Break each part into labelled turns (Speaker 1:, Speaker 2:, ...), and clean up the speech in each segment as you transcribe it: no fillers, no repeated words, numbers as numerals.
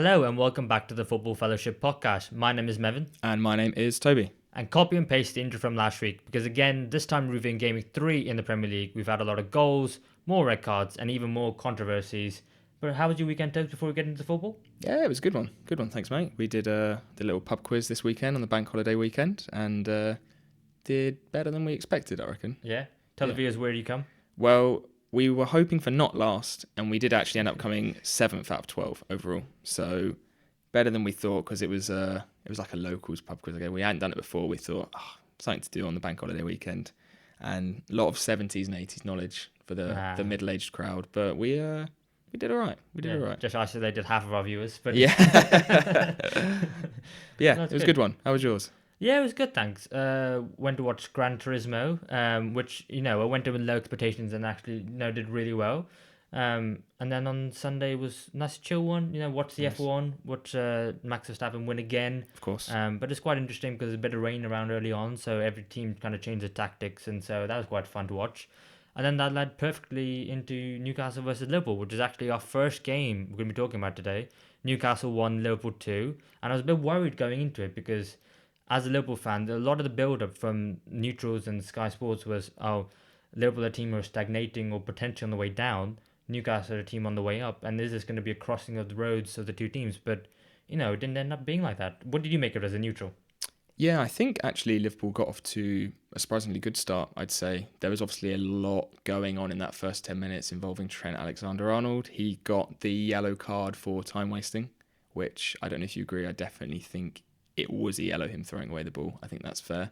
Speaker 1: Hello and welcome back to the Football Fellowship podcast. My name is Mevin.
Speaker 2: And my name is Toby.
Speaker 1: And copy and paste the intro from last week because again, this time reviewing Gameweek 3 in the Premier League. We've had a lot of goals, more red cards and even more controversies. But how was your weekend, Toby, before we get into football?
Speaker 2: Yeah, it was a good one. Good one, thanks mate. We did the little pub quiz this weekend on the bank holiday weekend and did better than we expected, I reckon.
Speaker 1: Yeah? Tell the viewers where you come.
Speaker 2: Well, we were hoping for not last, and we did actually end up coming 7th out of 12 overall. So better than we thought because it was like a locals pub quiz. We hadn't done it before. We thought something to do on the bank holiday weekend, and a lot of 70s and 80s knowledge for the middle-aged crowd. But we did all right. We did all right.
Speaker 1: Just isolated half of our viewers, but
Speaker 2: yeah, yeah, it was a good one. How was yours?
Speaker 1: Yeah, it was good, thanks. Went to watch Gran Turismo, which, I went in with low expectations and actually, did really well. And then on Sunday was a nice chill one, watch the F1, watch Max Verstappen win again.
Speaker 2: Of course.
Speaker 1: But it's quite interesting because there's a bit of rain around early on, so every team kind of changed their tactics, and so that was quite fun to watch. And then that led perfectly into Newcastle versus Liverpool, which is actually our first game we're going to be talking about today. Newcastle 1, Liverpool 2, and I was a bit worried going into it because as a Liverpool fan, a lot of the build-up from neutrals and Sky Sports was, Liverpool, a team are stagnating or potentially on the way down. Newcastle, a team on the way up. And is this going to be a crossing of the roads of the two teams? But, it didn't end up being like that. What did you make of it as a neutral?
Speaker 2: Yeah, I think actually Liverpool got off to a surprisingly good start, I'd say. There was obviously a lot going on in that first 10 minutes involving Trent Alexander-Arnold. He got the yellow card for time wasting, which I don't know if you agree. I definitely think it was a yellow, him throwing away the ball. I think that's fair.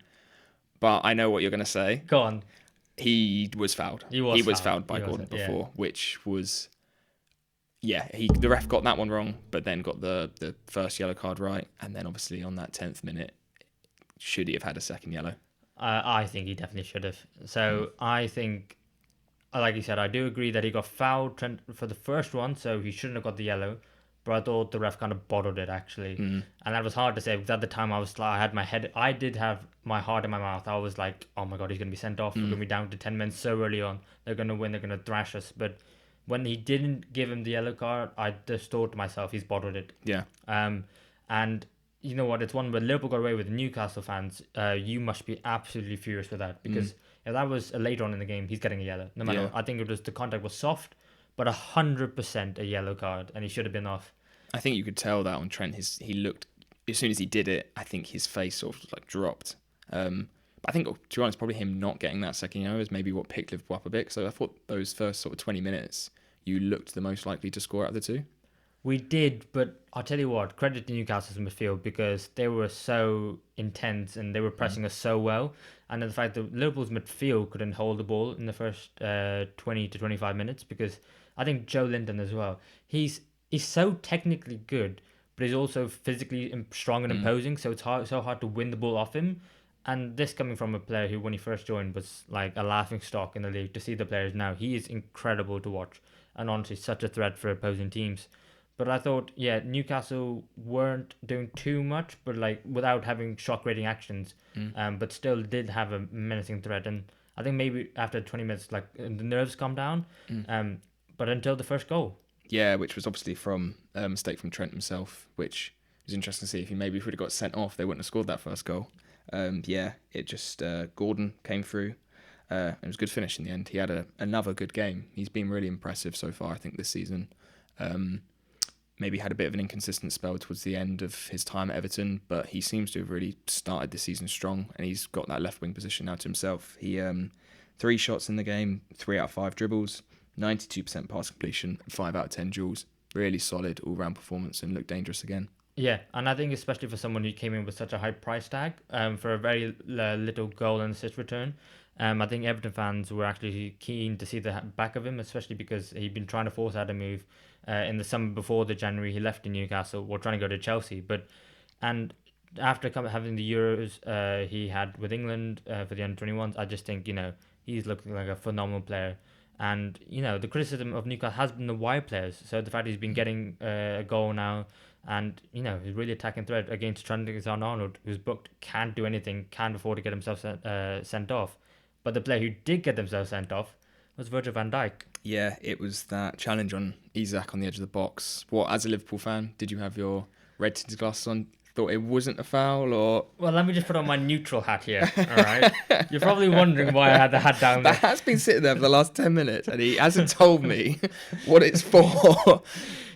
Speaker 2: But I know what you're going to say.
Speaker 1: Go on.
Speaker 2: He was fouled. He was fouled by Gordon before, which was... Yeah, the ref got that one wrong, but then got the first yellow card right. And then obviously on that 10th minute, should he have had a second yellow?
Speaker 1: I think he definitely should have. So I think, like you said, I do agree that he got fouled for the first one, so he shouldn't have got the yellow. But I thought the ref kind of bottled it, actually. And that was hard to say, because at the time I did have my heart in my mouth. I was like, oh my God, he's going to be sent off. We're going to be down to 10 men so early on. They're going to win. They're going to thrash us. But when he didn't give him the yellow card, I just thought to myself, he's bottled it.
Speaker 2: Yeah.
Speaker 1: And you know what? It's one where Liverpool got away with. Newcastle fans, you must be absolutely furious with that. Because if that was later on in the game, he's getting a yellow. No matter, I think the contact was soft, but 100% a yellow card. And he should have been off.
Speaker 2: I think you could tell that on Trent. He looked, as soon as he did it, I think his face sort of like dropped. But I think, to be honest, probably him not getting that second yellow is maybe what picked Liverpool up a bit. So I thought those first sort of 20 minutes, you looked the most likely to score out of the two.
Speaker 1: We did, but I'll tell you what, credit to Newcastle's midfield because they were so intense and they were pressing us so well. And the fact that Liverpool's midfield couldn't hold the ball in the first 20 to 25 minutes because I think Joe Linton as well, he's so technically good, but he's also physically strong and imposing, so it's so hard to win the ball off him. And this coming from a player who, when he first joined, was like a laughing stock in the league. To see the players now, he is incredible to watch and honestly such a threat for opposing teams. But I thought, Newcastle weren't doing too much, but like without having shock-rating actions, but still did have a menacing threat. And I think maybe after 20 minutes, like the nerves calmed down, but until the first goal.
Speaker 2: Yeah, which was obviously from a mistake from Trent himself, which was interesting to see. If he would have got sent off, they wouldn't have scored that first goal. It just Gordon came through. It was a good finish in the end. He had another good game. He's been really impressive so far, I think, this season. Maybe had a bit of an inconsistent spell towards the end of his time at Everton, but he seems to have really started the season strong, and he's got that left wing position now to himself. He 3 shots in the game, 3 out of 5 dribbles, 92% pass completion, 5 out of 10 duels. Really solid all-round performance and looked dangerous again.
Speaker 1: Yeah, and I think especially for someone who came in with such a high price tag, for a very little goal and assist return, I think Everton fans were actually keen to see the back of him, especially because he'd been trying to force out a move in the summer before the January he left in Newcastle, or trying to go to Chelsea. And after having the Euros he had with England for the under-21s, I just think, he's looking like a phenomenal player. And, the criticism of Newcastle has been the wide players. So the fact he's been getting a goal now and, he's really attacking threat against Trent Alexander-Arnold, who's booked, can't do anything, can't afford to get himself sent off. But the player who did get themselves sent off, was Virgil van Dijk.
Speaker 2: Yeah, it was that challenge on Isak on the edge of the box. What, as a Liverpool fan, did you have your red tinted glasses on? Thought it wasn't a foul, or
Speaker 1: Well, let me just put on my neutral hat here. All right. You're probably wondering why I had the hat down
Speaker 2: that
Speaker 1: there.
Speaker 2: hat's been sitting there for the last 10 minutes, and he hasn't told me what it's for.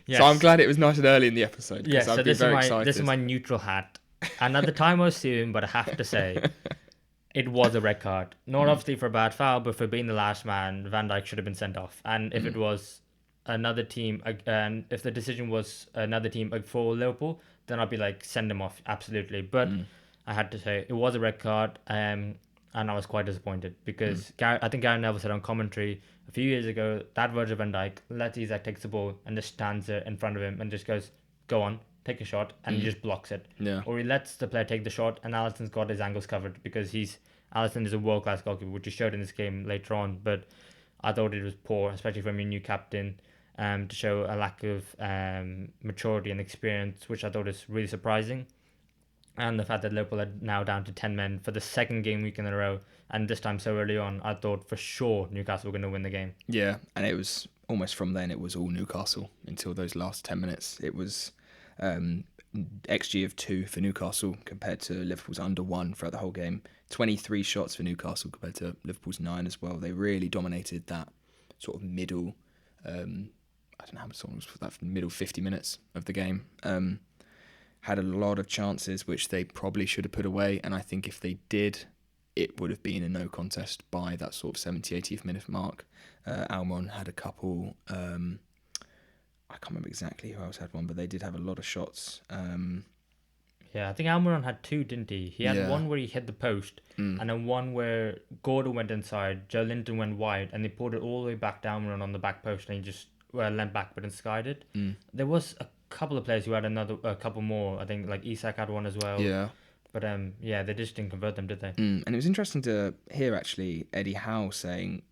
Speaker 1: Yes.
Speaker 2: So I'm glad it was nice and early in the episode.
Speaker 1: Yes,
Speaker 2: I've
Speaker 1: so
Speaker 2: been very excited.
Speaker 1: this is my neutral hat. And at the time I was suing, but I have to say, it was a red card. Not obviously for a bad foul, but for being the last man, Van Dijk should have been sent off. And if it was another team, and if the decision was another team for Liverpool, then I'd be like, send him off, absolutely. But I had to say, it was a red card, and I was quite disappointed because I think Gary Neville said on commentary a few years ago that Virgil van Dijk lets Isak take the ball and just stands there in front of him and just goes, go on, take a shot, and he just blocks it.
Speaker 2: Yeah.
Speaker 1: Or he lets the player take the shot, and Alisson's got his angles covered because Alisson is a world-class goalkeeper, which he showed in this game later on. But I thought it was poor, especially from your new captain, to show a lack of maturity and experience, which I thought is really surprising. And the fact that Liverpool are now down to 10 men for the second game week in a row, and this time so early on, I thought for sure Newcastle were going to win the game.
Speaker 2: Yeah, and it was almost from then, it was all Newcastle until those last 10 minutes. It was XG of 2 for Newcastle compared to Liverpool's under 1 throughout the whole game. 23 shots for Newcastle compared to Liverpool's 9 as well. They really dominated that sort of middle, I don't know how much was that, middle 50 minutes of the game. Had a lot of chances which they probably should have put away, and I think if they did, it would have been a no contest by that sort of 70, 80th minute mark. Almiron had a couple. I can't remember exactly who else had one, but they did have a lot of shots.
Speaker 1: Yeah, I think Almiron had 2, didn't he? He had one where he hit the post, and then one where Gordon went inside, Joe Linton went wide, and they pulled it all the way back to Almiron on the back post, and he just leant back but skied it. There was a couple of players who had a couple more. I think like Isak had one as well.
Speaker 2: Yeah.
Speaker 1: But they just didn't convert them, did they?
Speaker 2: And it was interesting to hear actually Eddie Howe saying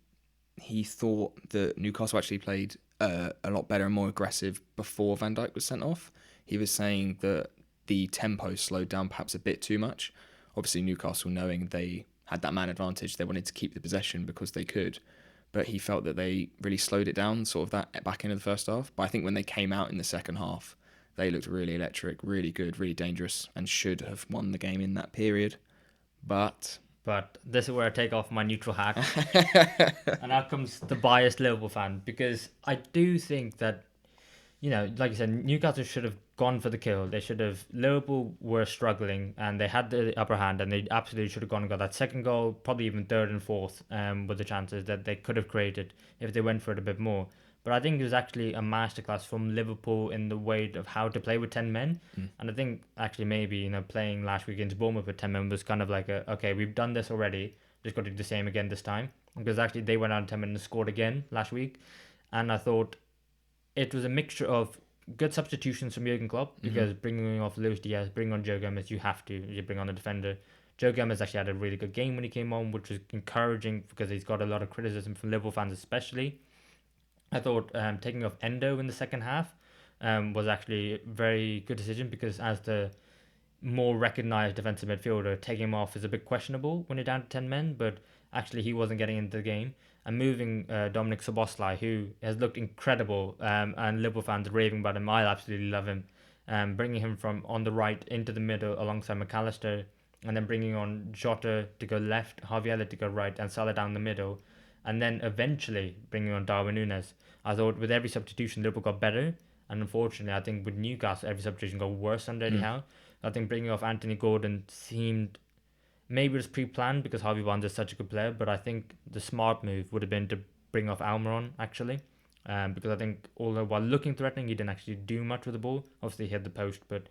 Speaker 2: he thought that Newcastle actually played a lot better and more aggressive before Van Dijk was sent off. He was saying that the tempo slowed down perhaps a bit too much. Obviously Newcastle, knowing they had that man advantage, they wanted to keep the possession because they could. But he felt that they really slowed it down, sort of that back end of the first half. But I think when they came out in the second half, they looked really electric, really good, really dangerous, and should have won the game in that period. But
Speaker 1: this is where I take off my neutral hat. And out comes the biased Liverpool fan, because I do think that, like you said, Newcastle should have gone for the kill. Liverpool were struggling and they had the upper hand, and they absolutely should have gone and got that second goal, probably even third and fourth, with the chances that they could have created if they went for it a bit more. But I think it was actually a masterclass from Liverpool in the way of how to play with 10 men. And I think actually maybe, playing last week against Bournemouth with 10 men was kind of like okay, we've done this already, just got to do the same again this time. Because actually they went out 10 men and scored again last week. And I thought it was a mixture of good substitutions from Jurgen Klopp, because bringing off Luis Diaz, bringing on Joe Gomez, you bring on a defender. Joe Gomez actually had a really good game when he came on, which was encouraging because he's got a lot of criticism from Liverpool fans especially. I thought taking off Endo in the second half was actually a very good decision, because as the more recognised defensive midfielder, taking him off is a bit questionable when you're down to 10 men, but actually he wasn't getting into the game. And moving Dominic Szoboszlai, who has looked incredible, and Liverpool fans are raving about him. I absolutely love him. Bringing him from on the right into the middle alongside McAllister, and then bringing on Jota to go left, Harvey Elliott to go right, and Salah down the middle. And then eventually bringing on Darwin Núñez. I thought with every substitution, Liverpool got better. And unfortunately, I think with Newcastle, every substitution got worse under Eddie Howe. I think bringing off Anthony Gordon seemed... Maybe it was pre-planned because Harvey Barnes is such a good player. But I think the smart move would have been to bring off Almiron, actually. Because I think, although while looking threatening, he didn't actually do much with the ball. Obviously, he hit the post, but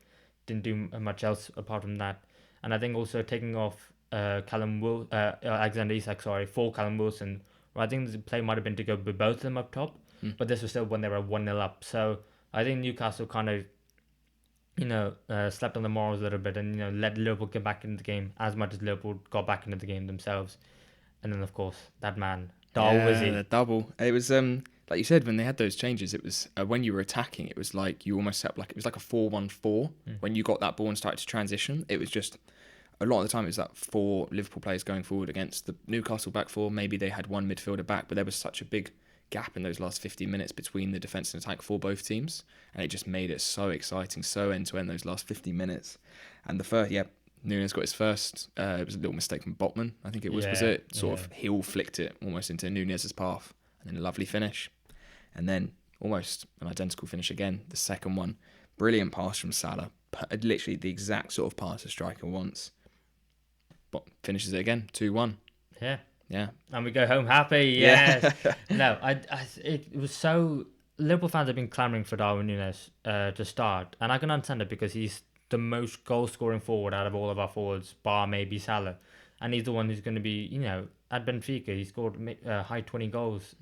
Speaker 1: didn't do much else apart from that. And I think also taking off Alexander Isak, for Callum Wilson... I think the play might have been to go with both of them up top, but this was still when they were 1-0 up. So I think Newcastle kind of, slept on the morals a little bit and, let Liverpool get back into the game as much as Liverpool got back into the game themselves. And then, of course, that man, Darwin.
Speaker 2: The double. It was, like you said, when they had those changes, it was, when you were attacking, it was like you almost set up it was like a 4-1-4. When you got that ball and started to transition, it was just... a lot of the time it was that 4 Liverpool players going forward against the Newcastle back 4. Maybe they had one midfielder back, but there was such a big gap in those last 15 minutes between the defence and attack for both teams, and it just made it so exciting, so end-to-end those last 15 minutes. And the first, Nunes got his first. It was a little mistake from Botman, I think it was it? Sort of heel flicked it almost into Nunes' path, and then a lovely finish. And then almost an identical finish again, the second one. Brilliant pass from Salah, literally the exact sort of pass a striker wants. But finishes it again, 2-1.
Speaker 1: Yeah. And we go home happy. Yes. No, it was so. Liverpool fans have been clamouring for Darwin Nunes to start, and I can understand it because he's the most goal-scoring forward out of all of our forwards, bar maybe Salah, and he's the one who's going to be, at Benfica, he scored high 20 goals.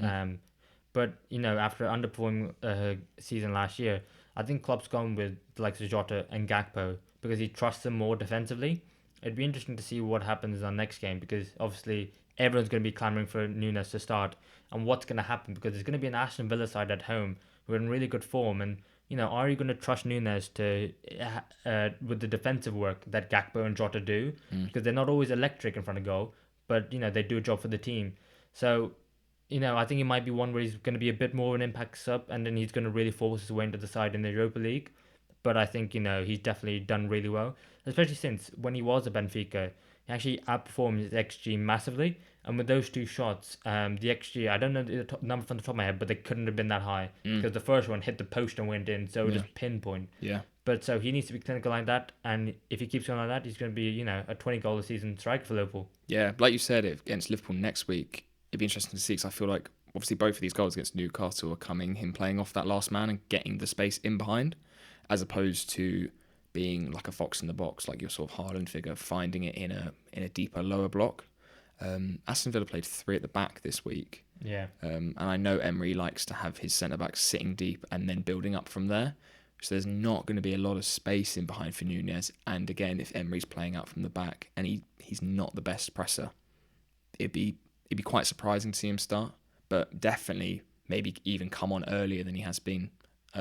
Speaker 1: But after underperforming season last year, I think Klopp's gone with the likes of Jota and Gakpo because he trusts them more defensively. It'd be interesting to see what happens in our next game because obviously everyone's going to be clamouring for Nunes to start and what's going to happen because there's going to be an Aston Villa side at home who are in really good form and are you going to trust Nunes to with the defensive work that Gakpo and Jota do because they're not always electric in front of goal but they do a job for the team. So I think it might be one where he's going to be a bit more of an impact sub and then he's going to really force his way into the side in the Europa League. But I think, he's definitely done really well, especially since when he was at Benfica, he actually outperformed his XG massively. And with those 2 shots, the XG, I don't know the number from the top of my head, but they couldn't have been that high because the first one hit the post and went in, so just pinpoint.
Speaker 2: Yeah.
Speaker 1: But so he needs to be clinical like that, and if he keeps going like that, he's going to be, a 20-goal a season striker for Liverpool.
Speaker 2: Yeah, like you said, against Liverpool next week, it'd be interesting to see because I feel like obviously both of these goals against Newcastle are him playing off that last man and getting the space in behind, as opposed to being like a fox in the box, like your sort of Haaland figure, finding it in a deeper, lower block. Aston Villa played 3 at the back this week.
Speaker 1: Yeah.
Speaker 2: And I know Emery likes to have his centre-backs sitting deep and then building up from there. So there's not going to be a lot of space in behind for Nunes. And again, if Emery's playing out from the back and he's not the best presser, it'd be quite surprising to see him start. But definitely maybe even come on earlier than he has been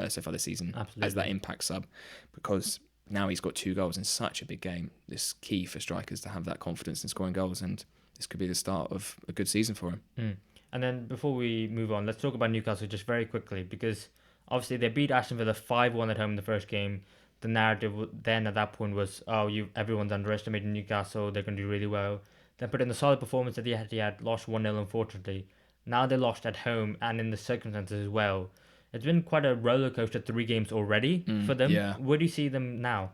Speaker 2: so far this season.
Speaker 1: Absolutely.
Speaker 2: As that impact sub, because now he's got 2 goals in such a big game. It's key for strikers to have that confidence in scoring goals, and this could be the start of a good season for him.
Speaker 1: And then before we move on, let's talk about Newcastle just very quickly because obviously they beat Aston Villa 5-1 at home in the first game. The narrative then at that point was, everyone's underestimating Newcastle, they're going to do really well. Then put in the solid performance at the Etihad, lost 1-0 unfortunately. Now they lost at home and in the circumstances as well. It's been quite a roller coaster 3 games already for them.
Speaker 2: Yeah.
Speaker 1: Where do you see them now?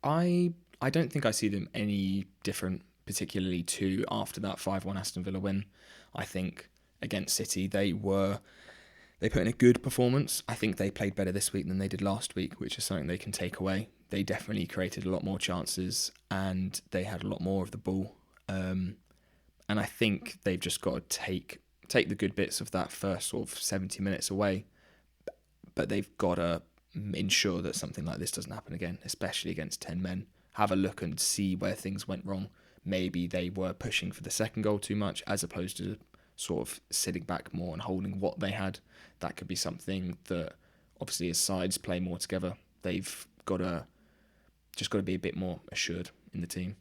Speaker 2: I don't think I see them any different, particularly to after that 5-1 Aston Villa win. I think against City they put in a good performance. I think they played better this week than they did last week, which is something they can take away. They definitely created a lot more chances and they had a lot more of the ball. And I think they've just got to take the good bits of that first sort of 70 minutes away. But they've got to ensure that something like this doesn't happen again, especially against 10 men. Have a look and see where things went wrong. Maybe they were pushing for the second goal too much as opposed to sort of sitting back more and holding what they had. That could be something that obviously as sides play more together, they've got to be a bit more assured in the team.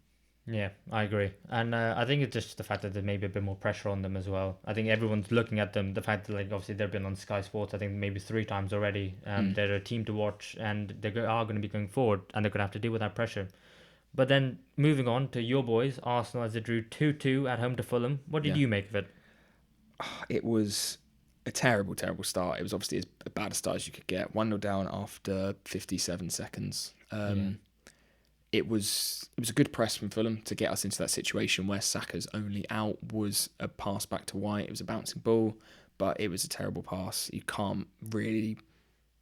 Speaker 1: Yeah, I agree. And I think it's just the fact that there may be a bit more pressure on them as well. I think everyone's looking at them. The fact that obviously they've been on Sky Sports, I think maybe 3 times already. They're a team to watch and they are going to be going forward and they're going to have to deal with that pressure. But then moving on to your boys, Arsenal, as they drew 2-2 at home to Fulham. What did you make of it?
Speaker 2: It was a terrible, terrible start. It was obviously as bad a start as you could get. 1-0 down after 57 seconds. It was a good press from Fulham to get us into that situation where Saka's only out was a pass back to White. It was a bouncing ball, but it was a terrible pass. You can't really...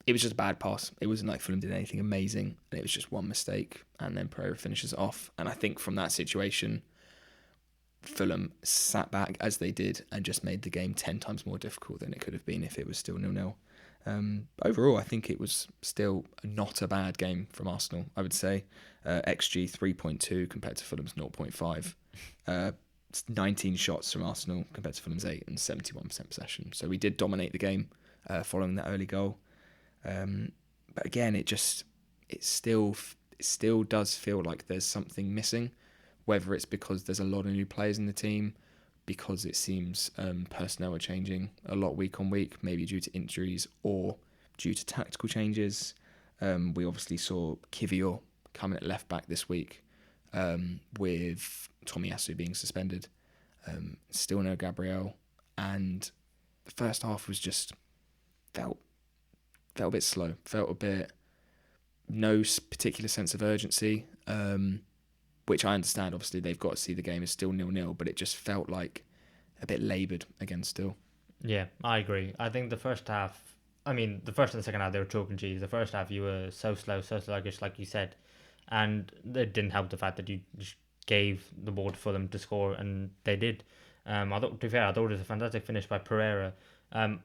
Speaker 2: It was just a bad pass. It wasn't like Fulham did anything amazing. And it was just one mistake. And then Pereira finishes it off. And I think from that situation, Fulham sat back as they did and just made the game 10 times more difficult than it could have been if it was still 0-0. Overall, I think it was still not a bad game from Arsenal, I would say. XG 3.2 compared to Fulham's 0.5. 19 shots from Arsenal compared to Fulham's 8 and 71% possession. So we did dominate the game following that early goal. But again, it still does feel like there's something missing. whether it's because there's a lot of new players in the team, because it seems personnel are changing a lot week on week, maybe due to injuries or due to tactical changes. We obviously saw Kivior coming at left back this week with Tomiyasu being suspended. Still no Gabriel. And the first half was just felt a bit slow, felt a bit no particular sense of urgency, which I understand. Obviously, they've got to see the game is still 0-0, but it just felt like a bit laboured again still.
Speaker 1: Yeah, I agree. I think the first half, the first and the second half, they were chalk and cheese. The first half, you were so slow, so sluggish, like you said. And it didn't help the fact that you just gave the ball to Fulham to score, and they did. I thought, to be fair, I thought it was a fantastic finish by Pereira.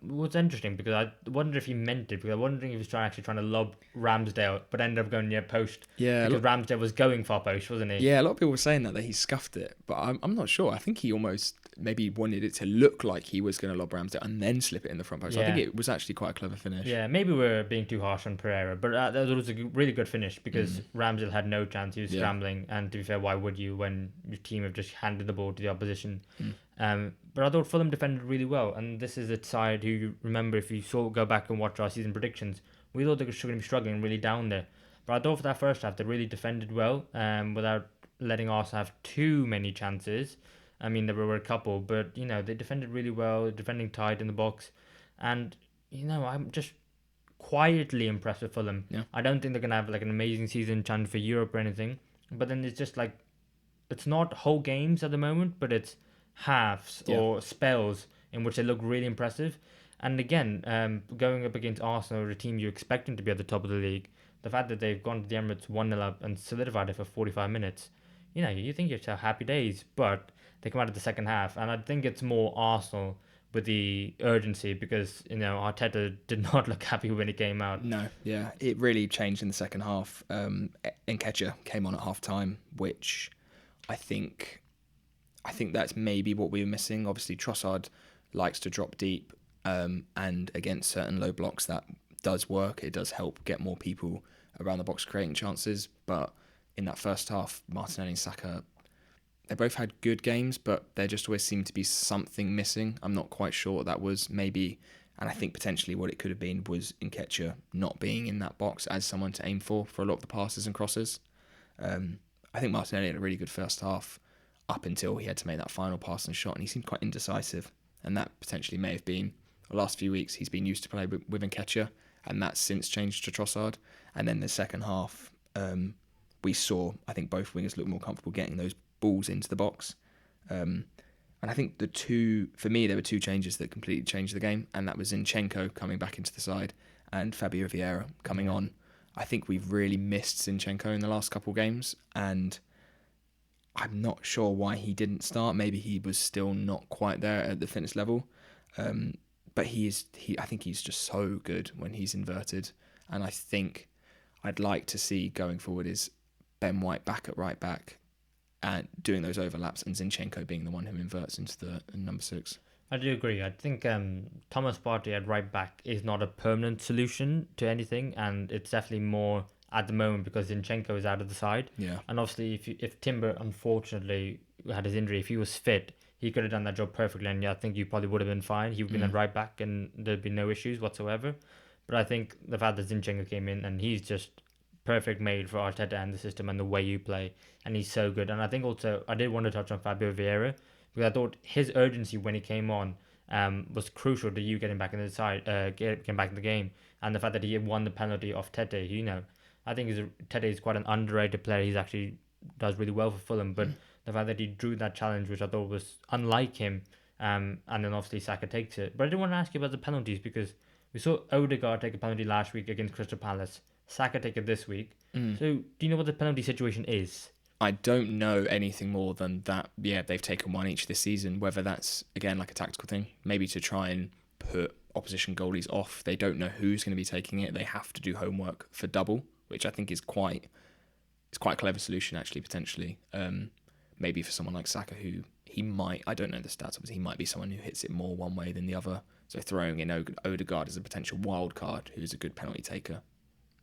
Speaker 1: What's interesting, because I wonder if he meant it, because I'm wondering if he was actually trying to lob Ramsdale, but ended up going near post.
Speaker 2: Yeah,
Speaker 1: because Ramsdale was going far post, wasn't he?
Speaker 2: Yeah, a lot of people were saying that he scuffed it, but I'm not sure. I think he almost maybe wanted it to look like he was going to lob Ramsdale and then slip it in the front post. Yeah. I think it was actually quite a clever finish.
Speaker 1: Yeah, maybe we're being too harsh on Pereira, but that was a really good finish, because Ramsdale had no chance. He was scrambling, and to be fair, why would you when your team have just handed the ball to the opposition? But I thought Fulham defended really well, and this is a side who, you remember, if you go back and watch our season predictions, we thought they were going to be struggling really down there. But I thought for that first half, they really defended well, without letting Arsenal have too many chances. There were a couple, but, they defended really well, defending tight in the box. And, I'm just quietly impressed with Fulham.
Speaker 2: Yeah.
Speaker 1: I don't think they're going to have an amazing season chance for Europe or anything. But then it's just it's not whole games at the moment, but it's halves or spells in which they look really impressive. And again, going up against Arsenal, a team you expect them to be at the top of the league, the fact that they've gone to the Emirates 1-0 up and solidified it for 45 minutes, you think you're happy days, but they come out of the second half, and I think it's more Arsenal with the urgency, because Arteta did not look happy when he came out.
Speaker 2: No, yeah, it really changed in the second half. Nketiah came on at half time, which I think that's maybe what we were missing. Obviously, Trossard likes to drop deep, and against certain low blocks that does work. It does help get more people around the box creating chances. But in that first half, Martinelli and Saka, they both had good games, but there just always seemed to be something missing. I'm not quite sure what that was. Maybe, and I think potentially what it could have been was Nketiah not being in that box as someone to aim for a lot of the passes and crosses. I think Martinelli had a really good first half up until he had to make that final pass and shot, and he seemed quite indecisive. And that potentially may have been the last few weeks he's been used to play with Nketiah, and that's since changed to Trossard. And then the second half, we saw, I think, both wingers look more comfortable getting those balls into the box. And I think for me, there were two changes that completely changed the game, and that was Zinchenko coming back into the side and Fabio Vieira coming on. I think we've really missed Zinchenko in the last couple of games, and I'm not sure why he didn't start. Maybe he was still not quite there at the fitness level. But I think he's just so good when he's inverted. And I think I'd like to see going forward is Ben White back at right back and doing those overlaps, and Zinchenko being the one who inverts into the number 6.
Speaker 1: I do agree. I think Thomas Partey at right back is not a permanent solution to anything, and it's definitely more at the moment because Zinchenko is out of the side.
Speaker 2: Yeah.
Speaker 1: And obviously, if Timber unfortunately had his injury, if he was fit, he could have done that job perfectly, and I think you probably would have been fine. He would have been at right back, and there'd be no issues whatsoever. But I think the fact that Zinchenko came in, and he's just perfect made for Arteta and the system and the way you play, and he's so good. And I think also I did want to touch on Fabio Vieira, because I thought his urgency when he came on was crucial to you getting back in the side, getting back in the game, and the fact that he won the penalty off Tete. I think Tete is quite an underrated player. He's actually does really well for Fulham, but the fact that he drew that challenge, which I thought was unlike him, and then obviously Saka takes it. But I did want to ask you about the penalties, because we saw Odegaard take a penalty last week against Crystal Palace. Saka take it this week. So do you know what the penalty situation is?
Speaker 2: I don't know anything more than that. Yeah, they've taken one each this season, whether that's, again, like a tactical thing, maybe to try and put opposition goalies off. They don't know who's going to be taking it. They have to do homework for double, which I think is quite a clever solution, actually, potentially. Maybe for someone like Saka, who he might, I don't know the stats, obviously, he might be someone who hits it more one way than the other. So throwing in Odegaard as a potential wild card, who's a good penalty taker,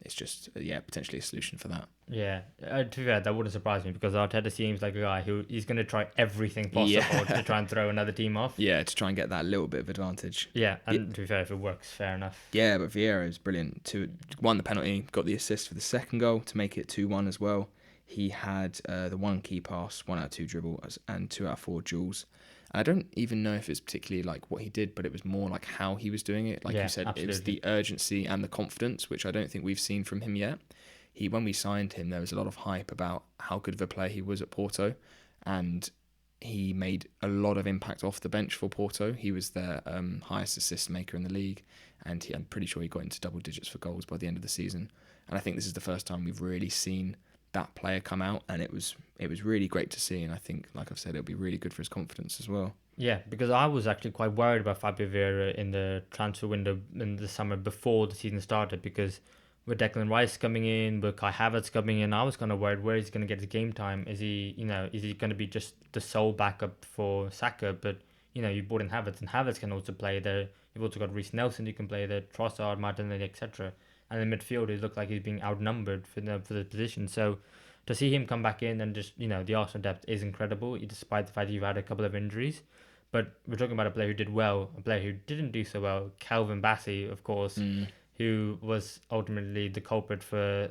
Speaker 2: it's just potentially a solution for that.
Speaker 1: Yeah, to be fair, that wouldn't surprise me because Arteta seems like a guy who he's going to try everything possible to try and throw another team off.
Speaker 2: Yeah, to try and get that little bit of advantage.
Speaker 1: Yeah, and to be fair, if it works, fair enough.
Speaker 2: Yeah, but Vieira is brilliant. Won the penalty, got the assist for the second goal to make it 2-1 as well. He had the 1 key pass, 1 out of 2 dribble, and 2 out of 4 duels. I don't even know if it's particularly like what he did, but it was more like how he was doing it. Like you said, absolutely. It was the urgency and the confidence, which I don't think we've seen from him yet. When we signed him, there was a lot of hype about how good of a player he was at Porto, and he made a lot of impact off the bench for Porto. He was their highest assist maker in the league, and I'm pretty sure he got into double digits for goals by the end of the season. And I think this is the first time we've really seen that player come out, and it was really great to see. And I think, like I've said, it'll be really good for his confidence as well.
Speaker 1: Yeah, because I was actually quite worried about Fabio Vieira in the transfer window in the summer before the season started, because with Declan Rice coming in, with Kai Havertz coming in, I was kind of worried where he's going to get his game time. Is he going to be just the sole backup for Saka? But you brought in Havertz, and Havertz can also play there. You've also got Reece Nelson who can play there, Trossard, Martinelli, etc. And in midfield, it looked like he's being outnumbered for the position. So to see him come back in and just, the Arsenal depth is incredible, despite the fact that you've had a couple of injuries. But we're talking about a player who did well, a player who didn't do so well, Calvin Bassey, of course, who was ultimately the culprit for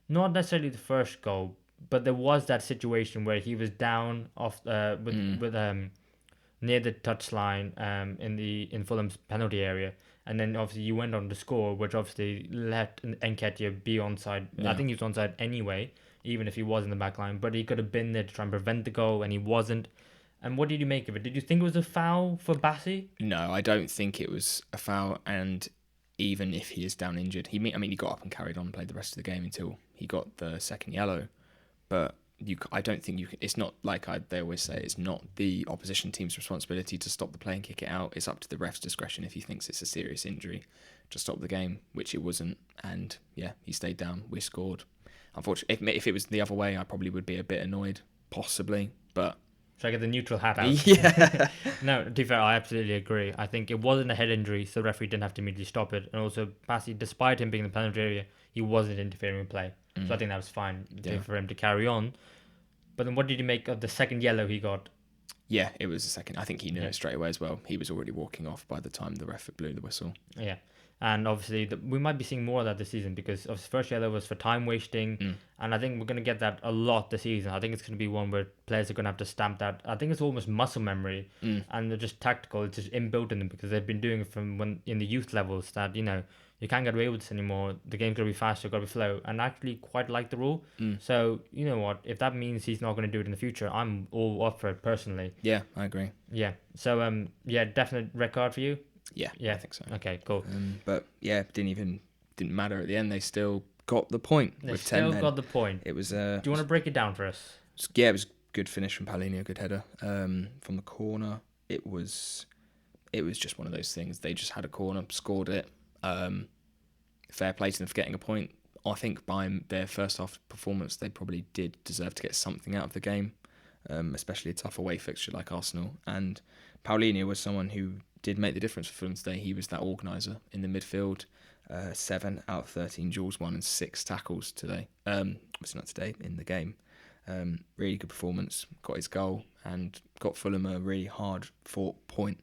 Speaker 1: not necessarily the first goal, but there was that situation where he was down off near the touchline in Fulham's penalty area. And then obviously you went on to score, which obviously let Nketiah be onside. Yeah. I think he was onside anyway, even if he was in the back line. But he could have been there to try and prevent the goal, and he wasn't. And what did you make of it? Did you think it was a foul for Bassey?
Speaker 2: No, I don't think it was a foul. And even if he is down injured, he got up and carried on and played the rest of the game until he got the second yellow. But I don't think you can. It's not like they always say. It's not the opposition team's responsibility to stop the play and kick it out. It's up to the ref's discretion if he thinks it's a serious injury to stop the game, which it wasn't. And yeah, he stayed down. We scored. Unfortunately, if it was the other way, I probably would be a bit annoyed, possibly. But
Speaker 1: should I get the neutral hat out?
Speaker 2: Yeah.
Speaker 1: No, to be fair, I absolutely agree. I think it wasn't a head injury, so the referee didn't have to immediately stop it. And also, Bassey, despite him being in the penalty area, he wasn't interfering in play. So I think that was fine for him to carry on. But then what did you make of the second yellow he got?
Speaker 2: Yeah, it was a second. I think he knew it straight away as well. He was already walking off by the time the ref blew the whistle.
Speaker 1: Yeah. And obviously, we might be seeing more of that this season because of first yellow was for time wasting. And I think we're going to get that a lot this season. I think it's going to be one where players are going to have to stamp that. I think it's almost muscle memory. And they're just tactical. It's just inbuilt in them because they've been doing it from when in the youth levels that, you can't get away with this anymore. The game's got to be faster, got to be slow. And I actually quite like the rule. So, you know what? If that means he's not going to do it in the future, I'm all up for it personally.
Speaker 2: Yeah, I agree.
Speaker 1: Yeah. So, definite red card for you?
Speaker 2: Yeah, I think so.
Speaker 1: Okay, cool.
Speaker 2: But yeah, didn't matter at the end. They still got the point with 10 men. They still got
Speaker 1: the point.
Speaker 2: It was.
Speaker 1: Do you want to break it down for us?
Speaker 2: Yeah, it was a good finish from Palhinha, good header from the corner. It was just one of those things. They just had a corner, scored it. Fair play to them for getting a point. I think by their first half performance, they probably did deserve to get something out of the game, especially a tough away fixture like Arsenal. And Palhinha was someone who did make the difference for Fulham today. He was that organiser in the midfield. 7 out of 13 duels won and 6 tackles today. It's not today, in the game. Really good performance. Got his goal and got Fulham a really hard fought point.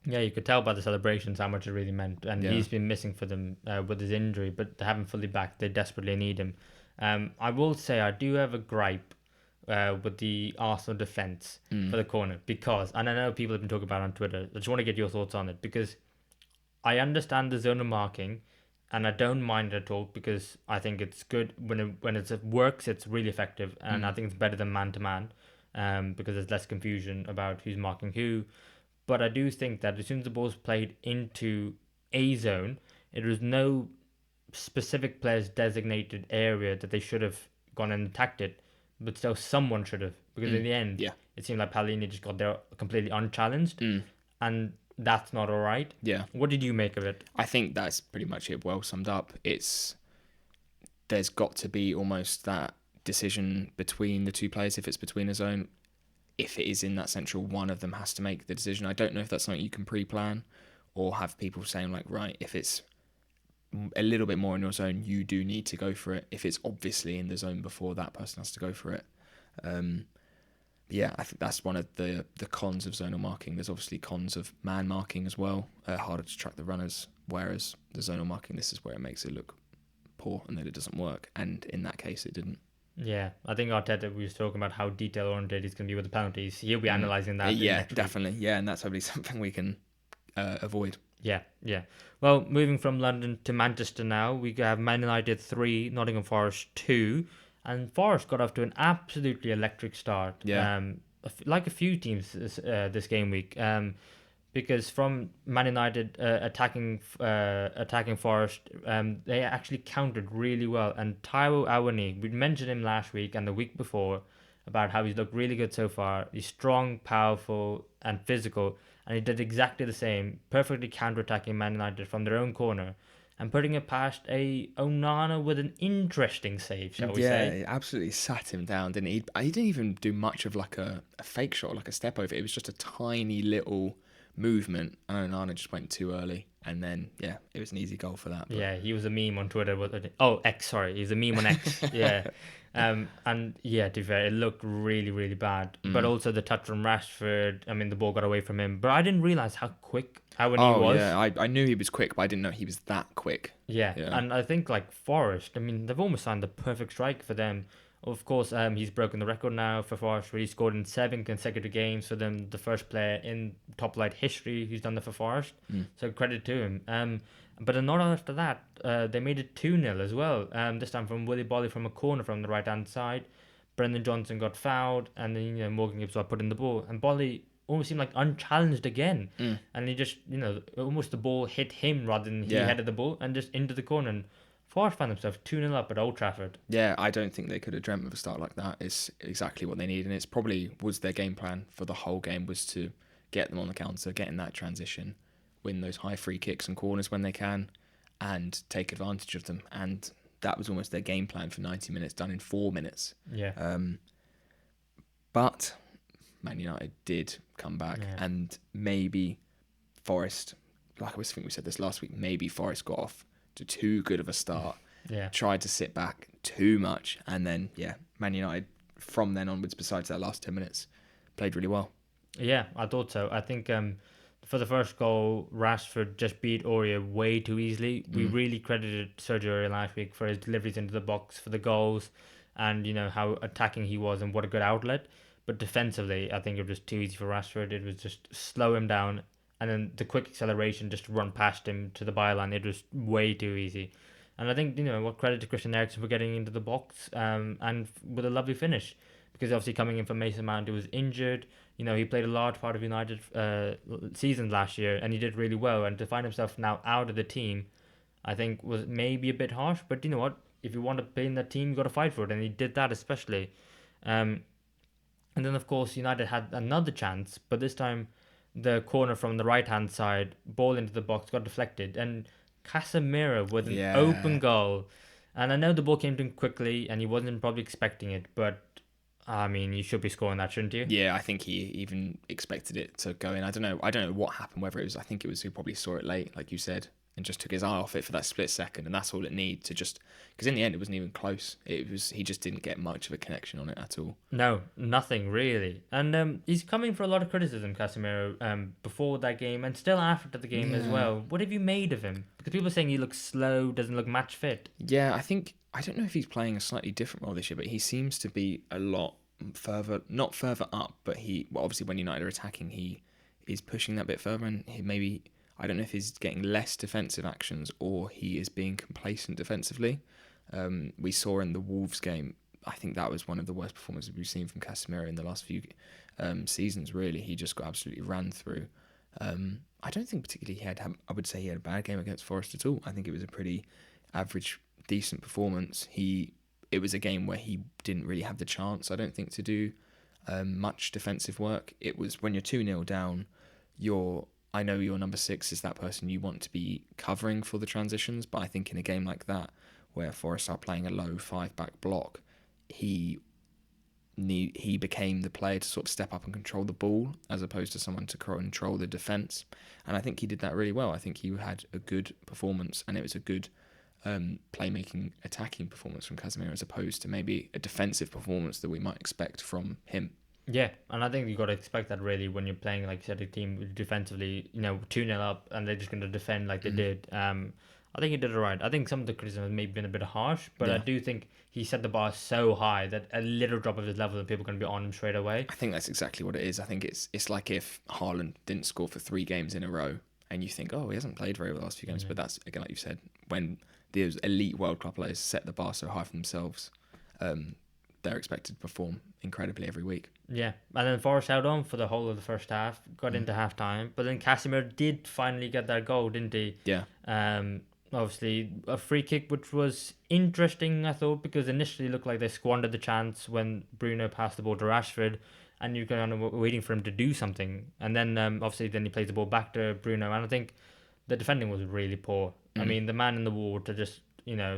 Speaker 1: Yeah, you could tell by the celebrations how much it really meant. And he's been missing for them with his injury, but they haven't fully back. They desperately need him. I will say I do have a gripe with the Arsenal defence for the corner because, and I know people have been talking about it on Twitter, I just want to get your thoughts on it because I understand the zone of marking and I don't mind it at all because I think it's good when it works, it's really effective, and I think it's better than man-to-man because there's less confusion about who's marking who. But I do think that as soon as the ball's played into a zone, there was no specific player's designated area that they should have gone and attacked it, but still someone should have. Because in the end, it seemed like Palhinha just got there completely unchallenged, and that's not all right.
Speaker 2: Yeah.
Speaker 1: What did you make of it?
Speaker 2: I think that's pretty much it, well summed up. There's got to be almost that decision between the two players if it's between a zone. If it is in that central, one of them has to make the decision. I don't know if that's something you can pre-plan or have people saying like, right, if it's a little bit more in your zone, you do need to go for it. If it's obviously in the zone before, that person has to go for it. Yeah, I think that's one of the cons of zonal marking. There's obviously cons of man marking as well. Harder to track the runners, whereas the zonal marking, this is where it makes it look poor and that it doesn't work. And in that case, it didn't.
Speaker 1: Yeah, I think Arteta, we was talking about how detail-oriented he's going to be with the penalties. He'll be analysing that
Speaker 2: Yeah, definitely. Yeah, and that's hopefully something we can avoid.
Speaker 1: Yeah. Well, moving from London to Manchester now, we have Man United 3, Nottingham Forest 2, and Forest got off to an absolutely electric start.
Speaker 2: Yeah.
Speaker 1: Like a few teams this game week. Because from Man United attacking Forest, they actually countered really well. And Taiwo Awoniyi, we mentioned him last week and the week before about how he's looked really good so far. He's strong, powerful, and physical, and he did exactly the same, perfectly counter-attacking Man United from their own corner and putting it past a Onana with an interesting save, shall we say?
Speaker 2: Yeah, he absolutely sat him down, didn't he? He didn't even do much of like a fake shot, like a step over. It was just a tiny little movement, and Onana just went too early, and then it was an easy goal for that.
Speaker 1: But... Yeah, he was a meme on Twitter. X, sorry, he's a meme on X. Yeah, and to be fair, it looked really, really bad. But also the touch from Rashford. I mean, the ball got away from him, but I didn't realize how quick Awoniyi was.
Speaker 2: Yeah, I knew he was quick, but I didn't know he was that quick.
Speaker 1: Yeah, and I think like Forest, I mean, they've almost signed the perfect strike for them. Of course, he's broken the record now for Forest, where he scored in 7 consecutive games for them, the first player in top flight history who's done that for Forest. So credit to him. But not after that, they made it 2-0 as well. This time from Willy Bolly from a corner from the right hand side. Brendan Johnson got fouled, and then Morgan Gibbs put in the ball, and Bolly almost seemed like unchallenged again, and he just almost the ball hit him rather than he headed the ball and just into the corner. And Forest found themselves 2-0 up at Old Trafford.
Speaker 2: Yeah, I don't think they could have dreamt of a start like that. It's exactly what they need, and it's probably was their game plan for the whole game, was to get them on the counter, get in that transition, win those high free kicks and corners when they can, and take advantage of them. And that was almost their game plan for 90 minutes, done in 4 minutes.
Speaker 1: Yeah.
Speaker 2: But Man United did come back, and maybe Forest, like I think we said this last week, maybe Forest got off to too good of a start. Tried to sit back too much, and then Man United from then onwards, besides that last 10 minutes, played really well.
Speaker 1: Yeah, I thought so. I think for the first goal, Rashford just beat Aurier way too easily. We really credited Sergio Aurier last week for his deliveries into the box, for the goals, and how attacking he was and what a good outlet. But defensively, I think it was too easy for Rashford. It was just slow him down, and then the quick acceleration just to run past him to the byline. It was way too easy. And I think, what credit to Christian Eriksen for getting into the box and with a lovely finish. Because obviously coming in from Mason Mount, who was injured, he played a large part of United season last year, and he did really well. And to find himself now out of the team, I think was maybe a bit harsh. But you know what? If you want to play in that team, you got to fight for it, and he did that especially. And then, of course, United had another chance, but this time the corner from the right-hand side, ball into the box, got deflected, and Casemiro with an open goal. And I know the ball came to him quickly, and he wasn't probably expecting it, but I mean, you should be scoring that, shouldn't you?
Speaker 2: Yeah, I think he even expected it to go in. I don't know what happened, whether it was, I think it was he probably saw it late, like you said, and just took his eye off it for that split second, and that's all it needed to just, because in the end it wasn't even close. He just didn't get much of a connection on it at all.
Speaker 1: No, nothing really. And he's coming for a lot of criticism, Casemiro, before that game and still after the game as well. What have you made of him? Because people are saying he looks slow, doesn't look match fit.
Speaker 2: Yeah, I don't know if he's playing a slightly different role this year, but he seems to be a lot further, not further up, but obviously when United are attacking, he is pushing that bit further, and I don't know if he's getting less defensive actions or he is being complacent defensively. We saw in the Wolves game, I think that was one of the worst performances we've seen from Casemiro in the last few seasons, really. He just got absolutely ran through. I don't think particularly I would say he had a bad game against Forest at all. I think it was a pretty average, decent performance. It was a game where he didn't really have the chance, I don't think, to do much defensive work. It was when you're 2-0 down, I know your number 6 is that person you want to be covering for the transitions, but I think in a game like that, where Forest are playing a low 5-back block, he became the player to sort of step up and control the ball, as opposed to someone to control the defence. And I think he did that really well. I think he had a good performance, and it was a good playmaking, attacking performance from Casemiro as opposed to maybe a defensive performance that we might expect from him.
Speaker 1: Yeah, and I think you got to expect that really when you're playing, like you said, a team defensively, 2-0 up, and they're just going to defend like they did. I think he did it right. I think some of the criticism has maybe been a bit harsh, but I
Speaker 2: Yeah.
Speaker 1: do think he set the bar so high that a little drop of his level and people are going to be on him straight away.
Speaker 2: I think that's exactly what it is. I think it's like if Haaland didn't score for 3 games in a row, and you think, oh, he hasn't played very well the last few games. But that's, again, like you said, when those elite World Club players set the bar so high for themselves, they're expected to perform incredibly every week.
Speaker 1: Yeah, and then Forrest held on for the whole of the first half, got into half time, but then Casemiro did finally get that goal, didn't he?
Speaker 2: Yeah.
Speaker 1: Obviously, a free kick, which was interesting, I thought, because initially it looked like they squandered the chance when Bruno passed the ball to Rashford, and you're kind of waiting for him to do something. And then, obviously, then he plays the ball back to Bruno, and I think the defending was really poor. I mean, the man in the wall to just,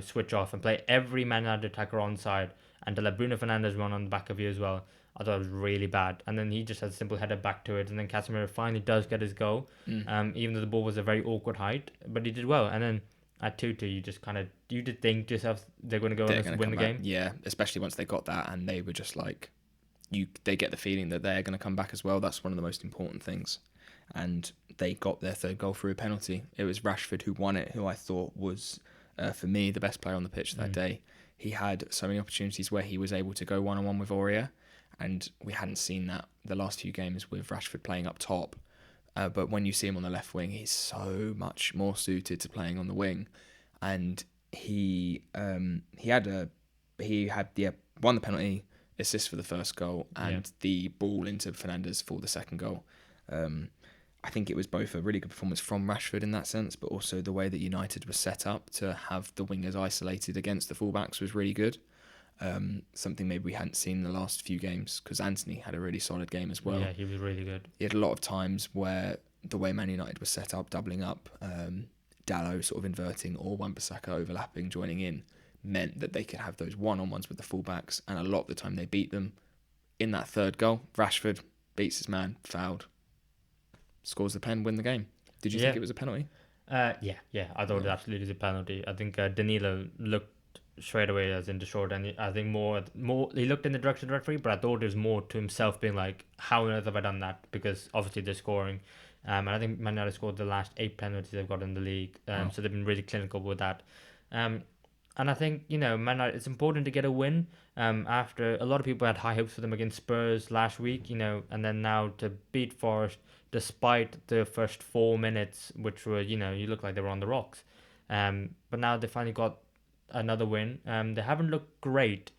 Speaker 1: switch off and play every Man United attacker onside and to let Bruno Fernandes run on the back of you as well, I thought it was really bad. And then he just had a simple header back to it, and then Casemiro finally does get his goal, even though the ball was a very awkward height, but he did well. And then at 2-2, you did think to yourself they're going to go and win the game.
Speaker 2: Yeah, especially once they got that, and they were just like, they get the feeling that they're going to come back as well. That's one of the most important things. And they got their third goal through a penalty. It was Rashford who won it, who I thought was, for me, the best player on the pitch that day. He had so many opportunities where he was able to go one-on-one with Aurier, and we hadn't seen that the last few games with Rashford playing up top. But when you see him on the left wing, he's so much more suited to playing on the wing, and he won the penalty, assist for the first goal, and the ball into Fernandes for the second goal. I think it was both a really good performance from Rashford in that sense, but also the way that United was set up to have the wingers isolated against the fullbacks was really good. Something maybe we hadn't seen in the last few games, because Antony had a really solid game as well.
Speaker 1: Yeah, he was really good.
Speaker 2: He had a lot of times where the way Man United was set up, doubling up, Dalot sort of inverting, or Wan-Bissaka overlapping, joining in, meant that they could have those one-on-ones with the fullbacks, and a lot of the time they beat them. In that third goal, Rashford beats his man, fouled, scores the pen, win the game. Did you think it was a penalty?
Speaker 1: Yeah. I thought it absolutely was a penalty. I think Danilo looked straight away as in the short, and I think more he looked in the direction of the referee, but I thought it was more to himself being like, how on earth have I done that? Because obviously they're scoring. And I think Man United scored the last 8 penalties they've got in the league. So they've been really clinical with that. And I think, Man United, it's important to get a win. After a lot of people had high hopes for them against Spurs last week, and then now to beat Forest despite the first 4 minutes, which were, you look like they were on the rocks. But now they finally got another win. They haven't looked great,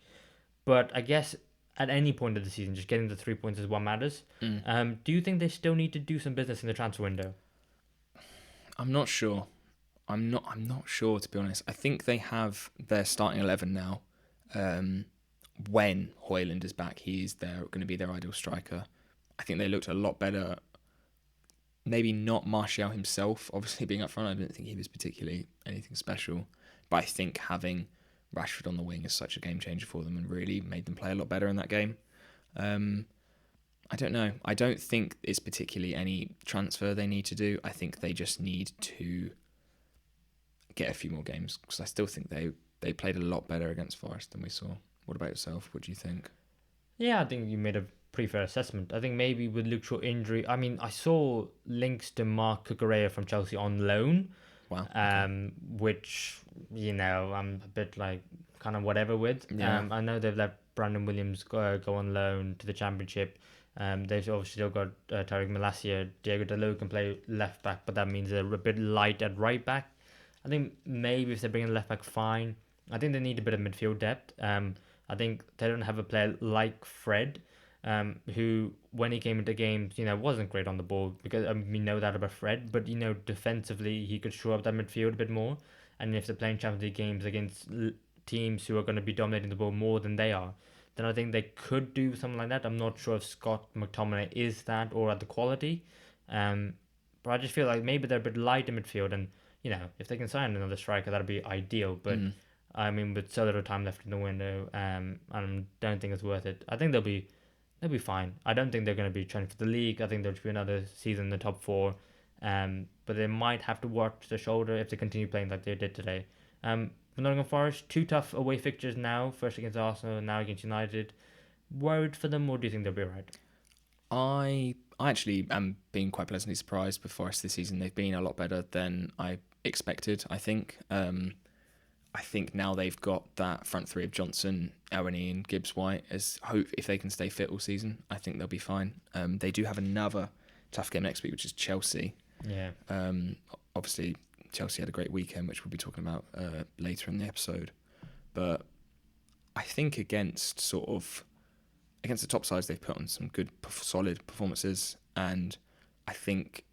Speaker 1: but I guess at any point of the season, just getting the 3 points is what matters. Do you think they still need to do some business in the transfer window?
Speaker 2: I'm not sure. I'm not sure, to be honest. I think they have their starting 11 now. When Højlund is back, he's going to be their ideal striker. I think they looked a lot better. Maybe not Martial himself, obviously being up front. I didn't think he was particularly anything special. But I think having Rashford on the wing is such a game changer for them and really made them play a lot better in that game. I don't know. I don't think it's particularly any transfer they need to do. I think they just need to get a few more games, because I still think they played a lot better against Forest than we saw. What about yourself? What do you think?
Speaker 1: Yeah, I think you made a pretty fair assessment. I think maybe with Luke Shaw injury, I mean, I saw links to Mark Cucurella from Chelsea on loan.
Speaker 2: Wow.
Speaker 1: Which, I'm a bit like kind of whatever with.
Speaker 2: Yeah.
Speaker 1: I know they've let Brandon Williams go on loan to the Championship. They've obviously still got Tariq Malacia. Diego Dalot can play left back, but that means they're a bit light at right back. I think maybe if they bring in left back, fine. I think they need a bit of midfield depth. I think they don't have a player like Fred, who, when he came into games, wasn't great on the ball, because we know that about Fred, but, defensively, he could shore up that midfield a bit more. And if they're playing Champions League games against teams who are going to be dominating the ball more than they are, then I think they could do something like that. I'm not sure if Scott McTominay is that or at the quality. But I just feel like maybe they're a bit light in midfield, and, if they can sign another striker, that'd be ideal. But, I mean, with so little time left in the window, I don't think it's worth it. I think they'll be fine. I don't think they're going to be trying for the league. I think there'll be another season in the top 4. But they might have to watch the shoulder if they continue playing like they did today. For Nottingham Forest, 2 tough away fixtures now. First against Arsenal, and now against United. Worried for them, or do you think they'll be alright?
Speaker 2: I actually am being quite pleasantly surprised with Forest this season. They've been a lot better than I expected, I think. I think now they've got that front three of Johnson, Elneny and Gibbs-White as hope if they can stay fit all season. I think they'll be fine. They do have another tough game next week, which is Chelsea.
Speaker 1: Yeah.
Speaker 2: Obviously, Chelsea had a great weekend, which we'll be talking about later in the episode. But I think against the top sides, they've put on some good, solid performances. And I think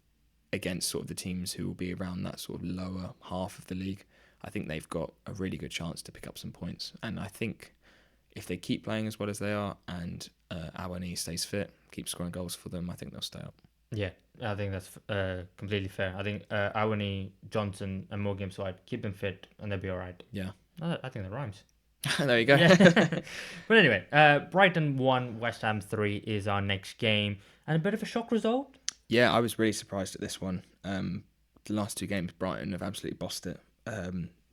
Speaker 2: against sort of the teams who will be around that sort of lower half of the league, I think they've got a really good chance to pick up some points. And I think if they keep playing as well as they are and Elneny stays fit, keep scoring goals for them, I think they'll stay up.
Speaker 1: Yeah, I think that's completely fair. I think Elneny, Johnson, and Morgan Gibbs-White, keep them fit and they'll be alright.
Speaker 2: Yeah.
Speaker 1: I think that rhymes.
Speaker 2: There you go.
Speaker 1: Yeah. But anyway, Brighton 1, West Ham 3 is our next game. And a bit of a shock result.
Speaker 2: Yeah, I was really surprised at this one. The last 2 games, Brighton have absolutely bossed it.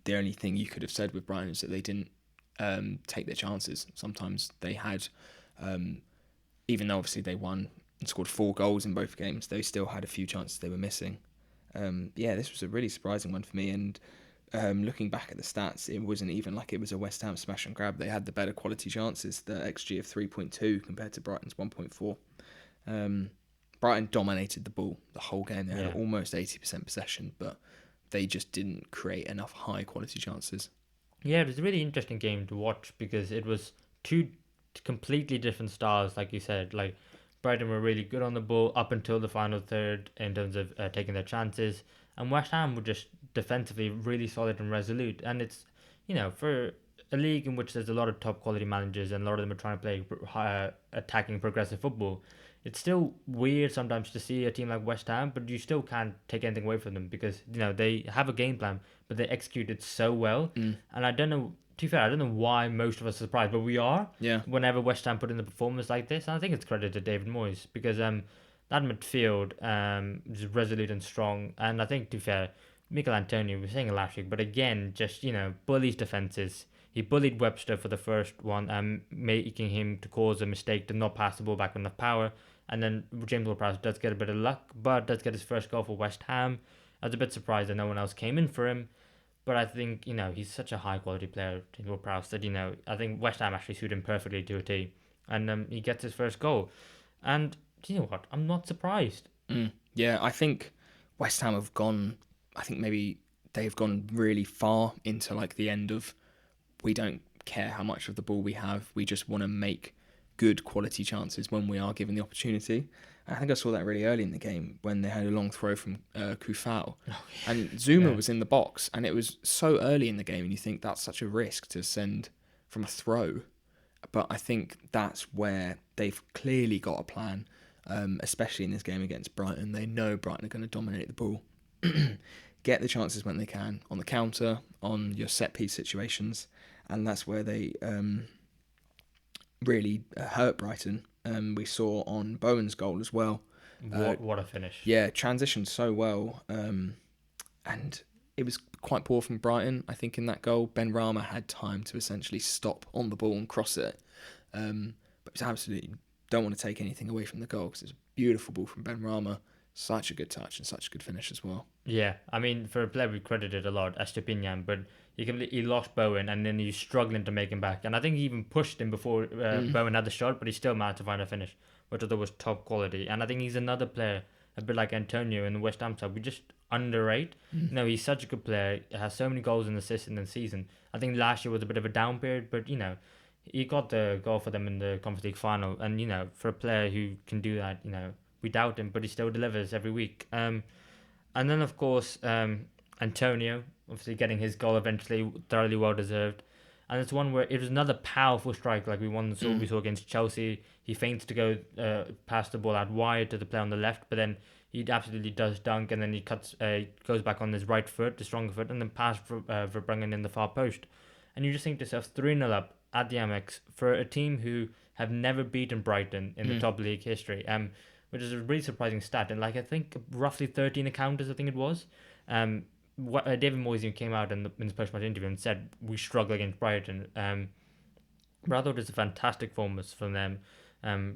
Speaker 2: The only thing you could have said with Brighton is that they didn't take their chances. Sometimes they had, even though obviously they won and scored 4 goals in both games, they still had a few chances they were missing. This was a really surprising one for me. And looking back at the stats, it wasn't even like it was a West Ham smash and grab. They had the better quality chances, the XG of 3.2 compared to Brighton's 1.4. Brighton dominated the ball the whole game. They had almost 80% possession, but they just didn't create enough high quality chances.
Speaker 1: Yeah, it was a really interesting game to watch because it was 2 completely different styles, like you said. Like Brighton were really good on the ball up until the final third in terms of taking their chances, and West Ham were just defensively really solid and resolute. And it's, for a league in which there's a lot of top quality managers and a lot of them are trying to play attacking progressive football, it's still weird sometimes to see a team like West Ham, but you still can't take anything away from them because they have a game plan, but they execute it so well. And I don't know. To be fair, I don't know why most of us are surprised, but we are.
Speaker 2: Yeah.
Speaker 1: Whenever West Ham put in the performance like this, and I think it's credit to David Moyes because that midfield is resolute and strong, and I think to be fair, Mikel Antonio, we were saying it last week, but again, just bullies defenses. He bullied Webster for the first one, making him to cause a mistake to not pass the ball back with enough power. And then James Ward-Prowse does get a bit of luck, but does get his first goal for West Ham. I was a bit surprised that no one else came in for him. But I think, he's such a high-quality player, James Ward-Prowse, that, I think West Ham actually suited him perfectly to a T. And he gets his first goal. And, do you know what? I'm not surprised.
Speaker 2: Yeah, I think West Ham have gone... I think maybe they've gone really far into, like, the end of we don't care how much of the ball we have. We just want to make good quality chances when we are given the opportunity. I think I saw that really early in the game when they had a long throw from Kufal. And Zuma was in the box, and it was so early in the game, and you think that's such a risk to send from a throw. But I think that's where they've clearly got a plan, especially in this game against Brighton. They know Brighton are going to dominate the ball, get the chances when they can, on the counter, on your set-piece situations, and that's where they really hurt Brighton. We saw on Bowen's goal as well.
Speaker 1: What a finish.
Speaker 2: Yeah, transitioned so well. And it was quite poor from Brighton, I think, in that goal. Ben Rama had time to essentially stop on the ball and cross it. But it was absolutely... Don't want to take anything away from the goal because it's a beautiful ball from Ben Rama. Such a good touch and such a good finish as well.
Speaker 1: Yeah, I mean, for a player we credited a lot, Estepinian, but he lost Bowen and then he's struggling to make him back. And I think he even pushed him before Bowen had the shot, but he still managed to find a finish, which I thought was top quality. And I think he's another player, a bit like Antonio in the West Ham side, we just underrate. He's such a good player, has so many goals and assists in the season. I think last year was a bit of a down period, but, he got the goal for them in the Conference League final. And, for a player who can do that, we doubt him, but he still delivers every week. And then, of course, Antonio, obviously getting his goal eventually, thoroughly well deserved. And it's one where it was another powerful strike like we saw against Chelsea. He feints to go pass the ball out wide to the player on the left, but then he absolutely does dunk, and then he goes back on his right foot, the stronger foot, and then pass for Verbruggen in the far post. And you just think to yourself, 3-0 up at the Amex for a team who have never beaten Brighton in the top league history. Which is a really surprising stat. And I think roughly 13 encounters, I think it was. David Moyes came out in his post-match interview and said we struggle against Brighton. But I thought it was a fantastic performance from them.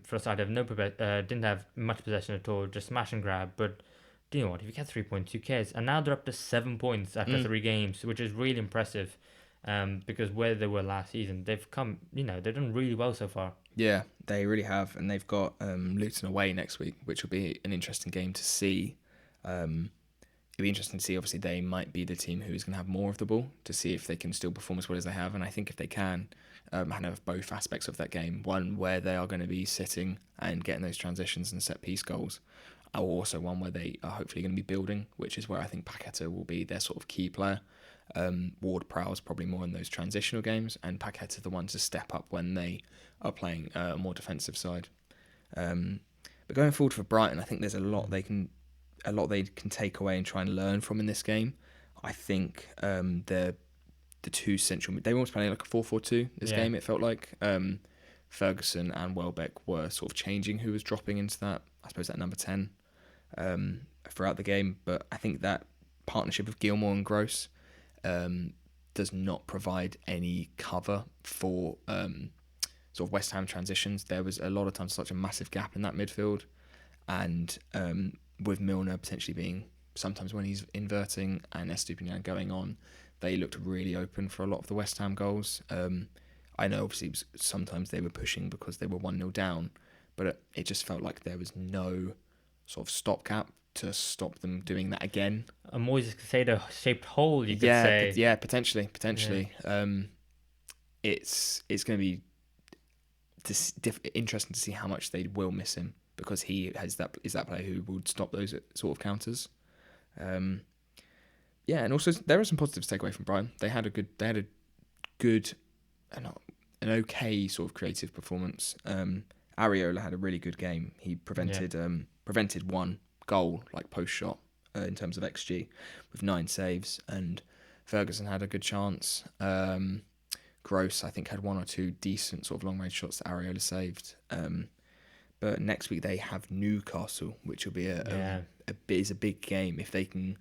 Speaker 1: For a side of didn't have much possession at all, just smash and grab. But do you know what? If you get 3 points, who cares? And now they're up to 7 points after 3 games, which is really impressive. Because where they were last season, they've come. They've done really well so far.
Speaker 2: Yeah, they really have, and they've got Luton away next week, which will be an interesting game to see. It'll be interesting to see. Obviously, they might be the team who is going to have more of the ball to see if they can still perform as well as they have. And I think if they can, have both aspects of that game. One where they are going to be sitting and getting those transitions and set piece goals, or also one where they are hopefully going to be building, which is where I think Paqueta will be their sort of key player. Ward-Prowse probably more in those transitional games, and Paqueta the one to step up when they are playing a more defensive side. But going forward for Brighton, I think there's a lot they can take away and try and learn from in this game. I think the two central, they were almost playing like a 4-4-2 this game. It felt like Ferguson and Welbeck were sort of changing who was dropping into that, I suppose, that number 10 throughout the game. But I think that partnership of Gilmour and Gross does not provide any cover for sort of West Ham transitions. There was a lot of times such a massive gap in that midfield, and with Milner potentially being sometimes when he's inverting and Estupinian going on, they looked really open for a lot of the West Ham goals. I know obviously sometimes they were pushing because they were 1-0 down, but it just felt like there was no sort of stopgap to stop them doing that again.
Speaker 1: A Moises Caicedo-shaped hole, you could say.
Speaker 2: Yeah, potentially. Yeah. It's going to be interesting to see how much they will miss him, because he is that player who would stop those sort of counters. And also there are some positives to take away from Brighton. They had a good, an okay sort of creative performance. Areola had a really good game. He prevented one goal, like post shot, in terms of XG, with 9 saves, and Ferguson had a good chance. Gross, I think, had 1 or 2 decent sort of long range shots that Areola saved. But next week they have Newcastle, which will be a big game. If they can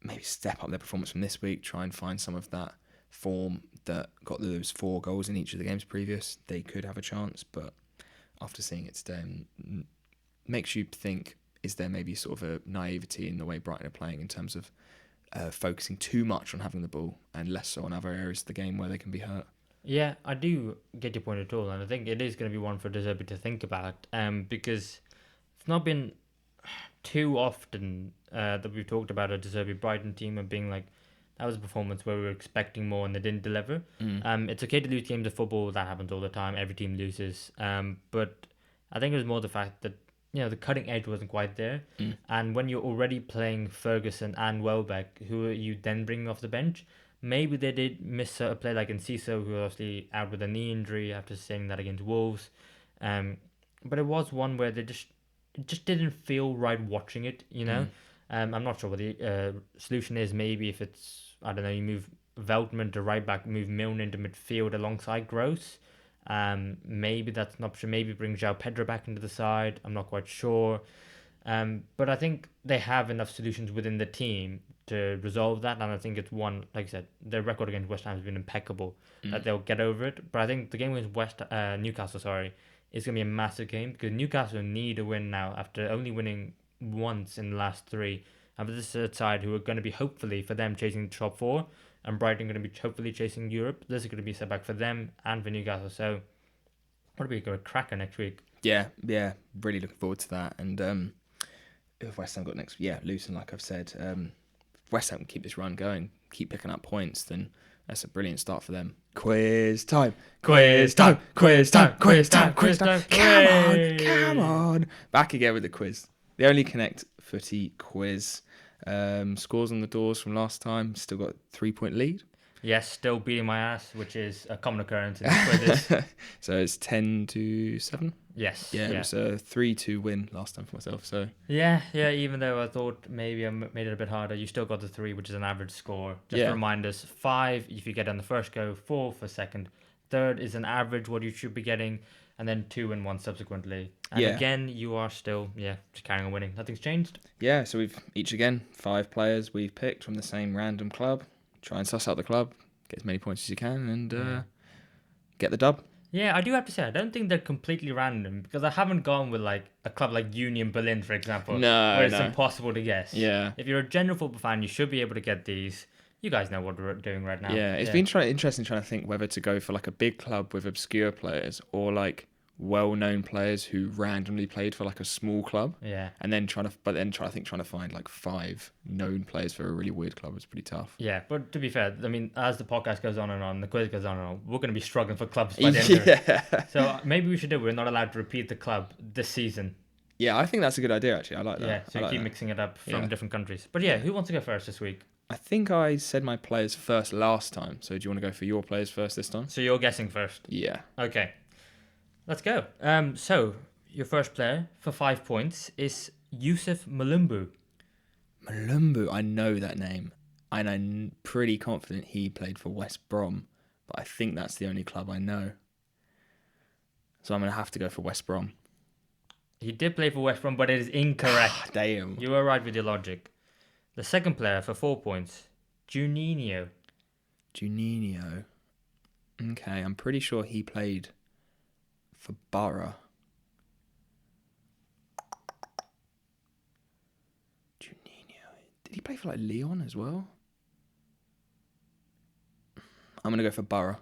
Speaker 2: maybe step up their performance from this week, try and find some of that form that got those 4 goals in each of the games previous, they could have a chance. But after seeing it today, makes you think, is there maybe sort of a naivety in the way Brighton are playing in terms of focusing too much on having the ball and less so on other areas of the game where they can be hurt?
Speaker 1: Yeah, I do get your point at all, and I think it is going to be one for De Zerbi to think about, because it's not been too often that we've talked about a De Zerbi Brighton team and being like, that was a performance where we were expecting more and they didn't deliver. It's okay to lose games of football, that happens all the time, every team loses, but I think it was more the fact that the cutting edge wasn't quite there, and when you're already playing Ferguson and Welbeck, who are you then bringing off the bench? Maybe they did miss a play like Enciso, who was obviously out with a knee injury after saying that against Wolves. But it was one where it just didn't feel right watching it, I'm not sure what the solution is. Maybe if it's, I don't know, you move Veltman to right back, move Milner into midfield alongside Gross. Maybe that's an option. Maybe bring João Pedro back into the side. I'm not quite sure. But I think they have enough solutions within the team to resolve that, and I think it's one, like I said, their record against West Ham has been impeccable, that they'll get over it. But I think the game against Newcastle, is going to be a massive game, because Newcastle need a win now after only winning once in the last 3. And for this side who are going to be, hopefully, for them, chasing the top 4, and Brighton going to be hopefully chasing Europe, this is going to be a setback for them and for Newcastle. So, what are we going to cracker next week?
Speaker 2: Yeah, really looking forward to that. And if West Ham got next, Luton, like I've said, West Ham can keep this run going, keep picking up points, then that's a brilliant start for them. Quiz time. Come on. Back again with the quiz. The only Connect Footy quiz. Scores on the doors from last time. Still got 3-point lead.
Speaker 1: Yes, still beating my ass, which is a common occurrence in quizzes.
Speaker 2: So it's 10-7.
Speaker 1: Yes.
Speaker 2: Yeah, it was a 3-2 win last time for myself. So
Speaker 1: yeah. Even though I thought maybe I made it a bit harder, you still got the 3, which is an average score. Just to remind us, 5 if you get on the first go, 4 for second, third is an average what you should be getting, and then 2 and 1 subsequently. And again, you are still just carrying on winning. Nothing's changed.
Speaker 2: Yeah, so we've each again 5 players we've picked from the same random club. Try and suss out the club, get as many points as you can, and get the dub.
Speaker 1: Yeah, I do have to say, I don't think they're completely random, because I haven't gone with like a club like Union Berlin, for example, where it's impossible to guess.
Speaker 2: Yeah.
Speaker 1: If you're a general football fan, you should be able to get these. You guys know what we're doing right now.
Speaker 2: Yeah, it's been interesting trying to think whether to go for like a big club with obscure players or like well-known players who randomly played for like a small club.
Speaker 1: Yeah.
Speaker 2: And then trying to find like 5 known players for a really weird club was pretty tough.
Speaker 1: Yeah, but to be fair, I mean, as the podcast goes on, the quiz goes on, we're going to be struggling for clubs by the end of it. So maybe we should do. We're not allowed to repeat the club this season.
Speaker 2: Yeah, I think that's a good idea actually. I like that.
Speaker 1: Yeah, so
Speaker 2: like
Speaker 1: keep
Speaker 2: that.
Speaker 1: mixing it up from different countries. But yeah, who wants to go first this week?
Speaker 2: I think I said my players first last time. So do you want to go for your players first this time?
Speaker 1: So you're guessing first.
Speaker 2: Yeah.
Speaker 1: Okay. Let's go. So your first player for 5 points is Yusuf Malumbu.
Speaker 2: Malumbu, I know that name. And I'm pretty confident he played for West Brom. But I think that's the only club I know. So I'm going to have to go for West Brom.
Speaker 1: He did play for West Brom, but it is incorrect.
Speaker 2: Damn.
Speaker 1: You were right with your logic. The second player for 4 points, Juninho.
Speaker 2: Juninho. Okay, I'm pretty sure he played for Borough. Juninho. Did he play for like Lyon as well? I'm going to go for Borough.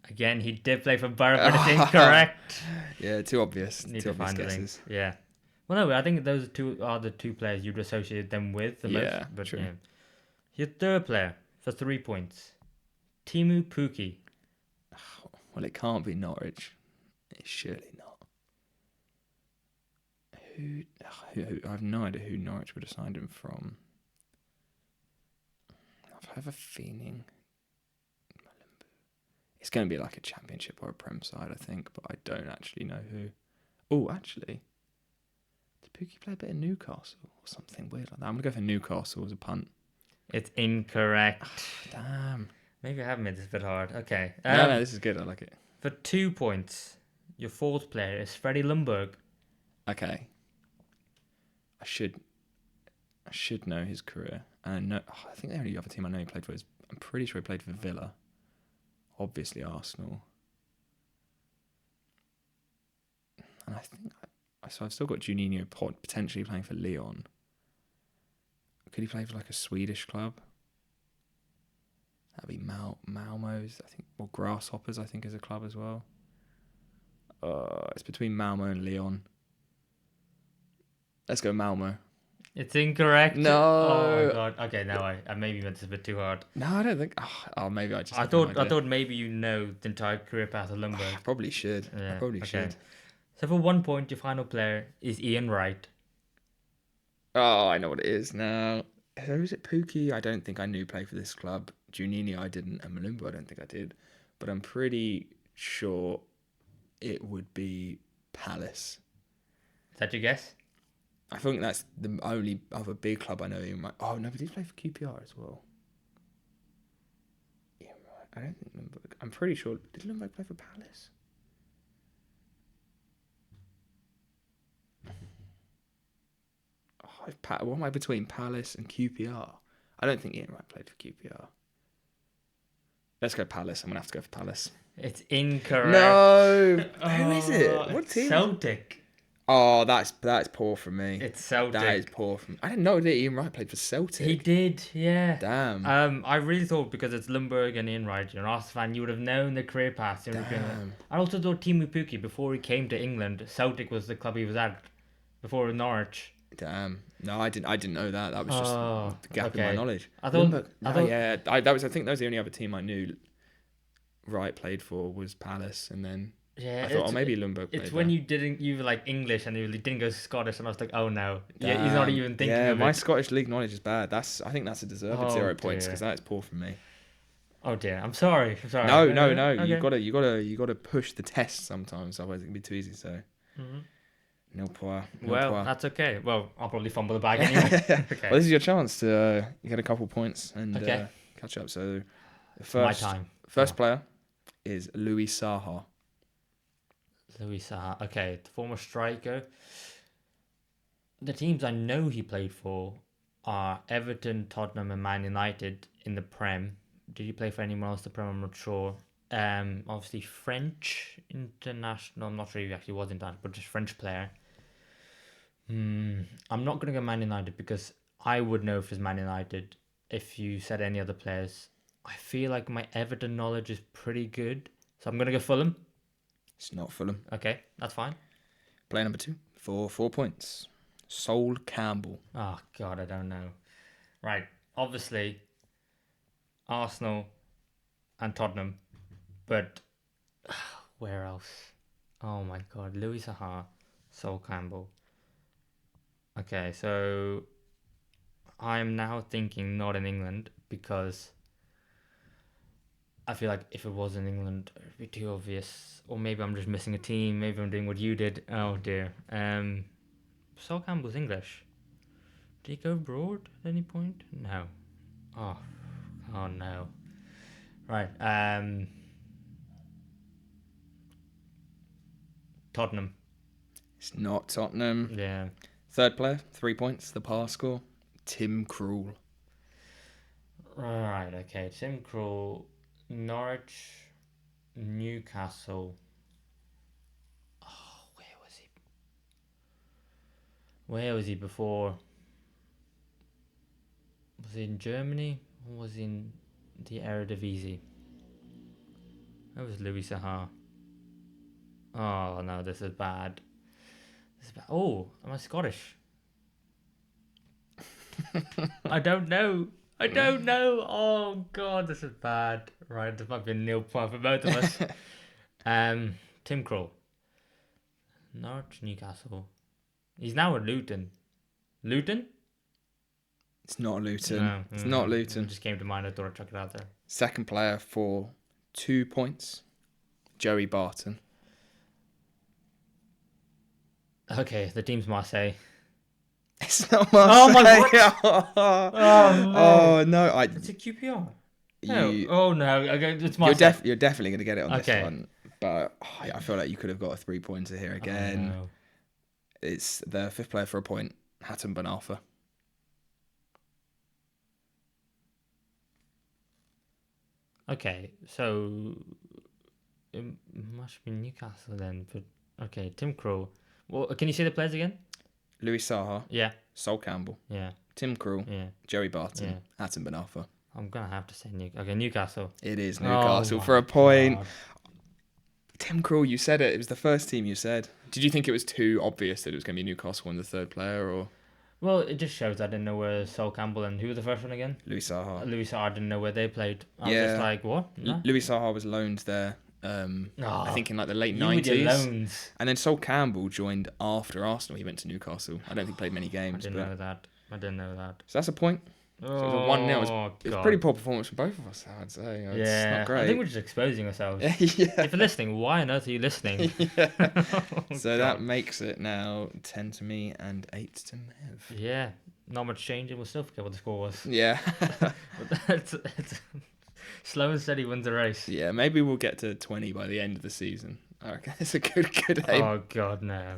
Speaker 1: Again, he did play for Borough, but it's incorrect.
Speaker 2: Yeah, too obvious.
Speaker 1: Need
Speaker 2: too
Speaker 1: to
Speaker 2: obvious
Speaker 1: find the
Speaker 2: guesses.
Speaker 1: link. Yeah. Well, no, I think those are the 2 players you'd associate them with the most. But
Speaker 2: true.
Speaker 1: yeah. Your third player for 3 points, Timu Puki.
Speaker 2: Well, it can't be Norwich. It's surely not. Who? I have no idea who Norwich would have signed him from. I have a feeling it's going to be like a Championship or a Prem side, I think, but I don't actually know who. Oh, actually, did Pookie play a bit in Newcastle or something weird like that? I'm going to go for Newcastle as a punt.
Speaker 1: It's incorrect.
Speaker 2: Damn.
Speaker 1: Maybe I have made this a bit hard. Okay.
Speaker 2: No, this is good. I like it.
Speaker 1: For 2 points, your fourth player is Freddie Ljungberg.
Speaker 2: Okay. I should know his career. And I think the only other team I know he played for is, I'm pretty sure he played for Villa. Obviously Arsenal. And I think, so I've still got Juninho potentially playing for Lyon. Could he play for like a Swedish club? That'd be Malmö's, I think, or Grasshoppers, I think, is a club as well. It's between Malmö and Lyon. Let's go Malmö.
Speaker 1: It's incorrect.
Speaker 2: No.
Speaker 1: Oh my god. Okay, now I maybe made this a bit too hard.
Speaker 2: No, I don't think. Oh, maybe I just.
Speaker 1: I thought maybe you know the entire career path of Ljungberg.
Speaker 2: I probably should.
Speaker 1: Yeah,
Speaker 2: I probably should.
Speaker 1: So for 1 point, your final player is Ian Wright.
Speaker 2: Oh, I know what it is now. Who is it? Pookie? I don't think I knew play for this club. Junini, I didn't, and Malumbu, I don't think I did. But I'm pretty sure it would be Palace.
Speaker 1: Is that your guess?
Speaker 2: I think that's the only other big club I know. Oh no, but did he play for QPR as well? Yeah, right. I don't think Ljungberg. I'm pretty sure. Did Ljungberg play for Palace? What am I between Palace and QPR? I don't think Ian Wright played for QPR. Let's go Palace. I'm going to have to go for Palace.
Speaker 1: It's incorrect.
Speaker 2: No! Who is it? What team?
Speaker 1: Celtic.
Speaker 2: Oh, that's poor from me.
Speaker 1: It's Celtic.
Speaker 2: That is poor from me. I didn't know that Ian Wright played for Celtic.
Speaker 1: He did, yeah.
Speaker 2: Damn.
Speaker 1: I really thought because it's Ljungberg and Ian Wright, you're an Arsenal fan, you would have known the career path.
Speaker 2: Damn.
Speaker 1: I also thought Timu Puki, before he came to England, Celtic was the club he was at before Norwich.
Speaker 2: Damn. No, I didn't know that. That was just the gap in my knowledge.
Speaker 1: I think
Speaker 2: that was the only other team I knew Wright played for was Palace, and then I thought, maybe Ljungberg played.
Speaker 1: It's when you were like English and you didn't go Scottish, and I was like, oh no, yeah, he's not even thinking of it.
Speaker 2: My Scottish league knowledge is bad. I think that's a deserved 0 points because that is poor from me.
Speaker 1: Oh dear, I'm sorry.
Speaker 2: No.
Speaker 1: Okay.
Speaker 2: You gotta push the test sometimes, otherwise it can be too easy. So. Mm-hmm. No point.
Speaker 1: That's okay. Well, I'll probably fumble the bag anyway. Okay.
Speaker 2: Well, this is your chance to get a couple points and catch up. So,
Speaker 1: My time.
Speaker 2: First player is Louis Saha.
Speaker 1: Louis Saha. Okay, the former striker. The teams I know he played for are Everton, Tottenham, and Man United in the Prem. Did he play for anyone else in the Prem? I'm not sure. Obviously French international. I'm not sure if he actually was international, but just French player. I'm not going to go Man United because I would know if it's Man United. If you said any other players, I feel like my Everton knowledge is pretty good, so I'm going to go Fulham.
Speaker 2: It's not Fulham.
Speaker 1: Okay, that's fine.
Speaker 2: Player number 2 for 4 points. Sol Campbell.
Speaker 1: Oh God, I don't know. Right, obviously Arsenal and Tottenham, but where else? Oh my God, Louis Saha, Sol Campbell. Okay, so I'm now thinking not in England because I feel like if it was in England, it'd be too obvious. Or maybe I'm just missing a team. Maybe I'm doing what you did. Oh dear. Sol Campbell's English. Did he go abroad at any point? No. Oh no. Right. Tottenham.
Speaker 2: It's not Tottenham.
Speaker 1: Yeah.
Speaker 2: Third player, 3 points. The par score. Tim Krul.
Speaker 1: Right. Okay. Tim Krul. Norwich. Newcastle. Oh, where was he? Where was he before? Was he in Germany or was he in the Eredivisie? That was Louis Saha. Oh no, this is bad. Oh, am I Scottish? I don't know. Oh God, this is bad. Right, this might be a nil point for both of us. Tim Krul. Norwich, Newcastle. He's now at Luton. Luton?
Speaker 2: It's not Luton.
Speaker 1: No,
Speaker 2: it's not Luton.
Speaker 1: It just came to mind. I thought I'd chuck it out there.
Speaker 2: Second player for 2 points. Joey Barton.
Speaker 1: Okay, the team's Marseille.
Speaker 2: It's not Marseille.
Speaker 1: Oh my God!
Speaker 2: Oh no!
Speaker 1: It's a QPR. No. Oh no! Okay, it's
Speaker 2: You're,
Speaker 1: Marseille.
Speaker 2: you're definitely going to get it on
Speaker 1: Okay.
Speaker 2: this one. But I feel like you could have got a 3-pointer here again.
Speaker 1: Oh, no.
Speaker 2: It's the fifth player for a point. Hatton Ben Arfa.
Speaker 1: Okay, so it must be Newcastle then. But okay, Tim Krul. Well, can you say the players again?
Speaker 2: Louis Saha.
Speaker 1: Yeah.
Speaker 2: Sol Campbell.
Speaker 1: Yeah.
Speaker 2: Tim Krul.
Speaker 1: Yeah.
Speaker 2: Joey Barton.
Speaker 1: Yeah.
Speaker 2: Hatton Ben Arfa.
Speaker 1: I'm gonna have to say Newcastle.
Speaker 2: It is Newcastle
Speaker 1: Oh
Speaker 2: for a point.
Speaker 1: God.
Speaker 2: Tim Krul, you said it. It was the first team you said. Did you think it was too obvious that it was going to be Newcastle and the third player, or?
Speaker 1: Well, it just shows I didn't know where Sol Campbell and who was the first one again?
Speaker 2: Louis Saha.
Speaker 1: Louis Saha. I didn't know where they played. I was just like, what? No?
Speaker 2: Louis Saha was loaned there. I think in like the late 90s.
Speaker 1: With your loans.
Speaker 2: And then Sol Campbell joined after Arsenal. He went to Newcastle. I don't think he played many games.
Speaker 1: I didn't know that.
Speaker 2: So that's a point. So it was a 1-0. It's a pretty poor performance from both of us, I'd say. It's not great.
Speaker 1: I think we're just exposing ourselves.
Speaker 2: Yeah.
Speaker 1: If you're listening, why on earth are you listening?
Speaker 2: So that makes it now 10 to me and 8 to Mev.
Speaker 1: Yeah, not much changing. We'll still forget what the score was.
Speaker 2: Yeah.
Speaker 1: it's slow and steady wins the race.
Speaker 2: Yeah, maybe we'll get to 20 by the end of the season. Okay, it's a good aim.
Speaker 1: Oh, God, no.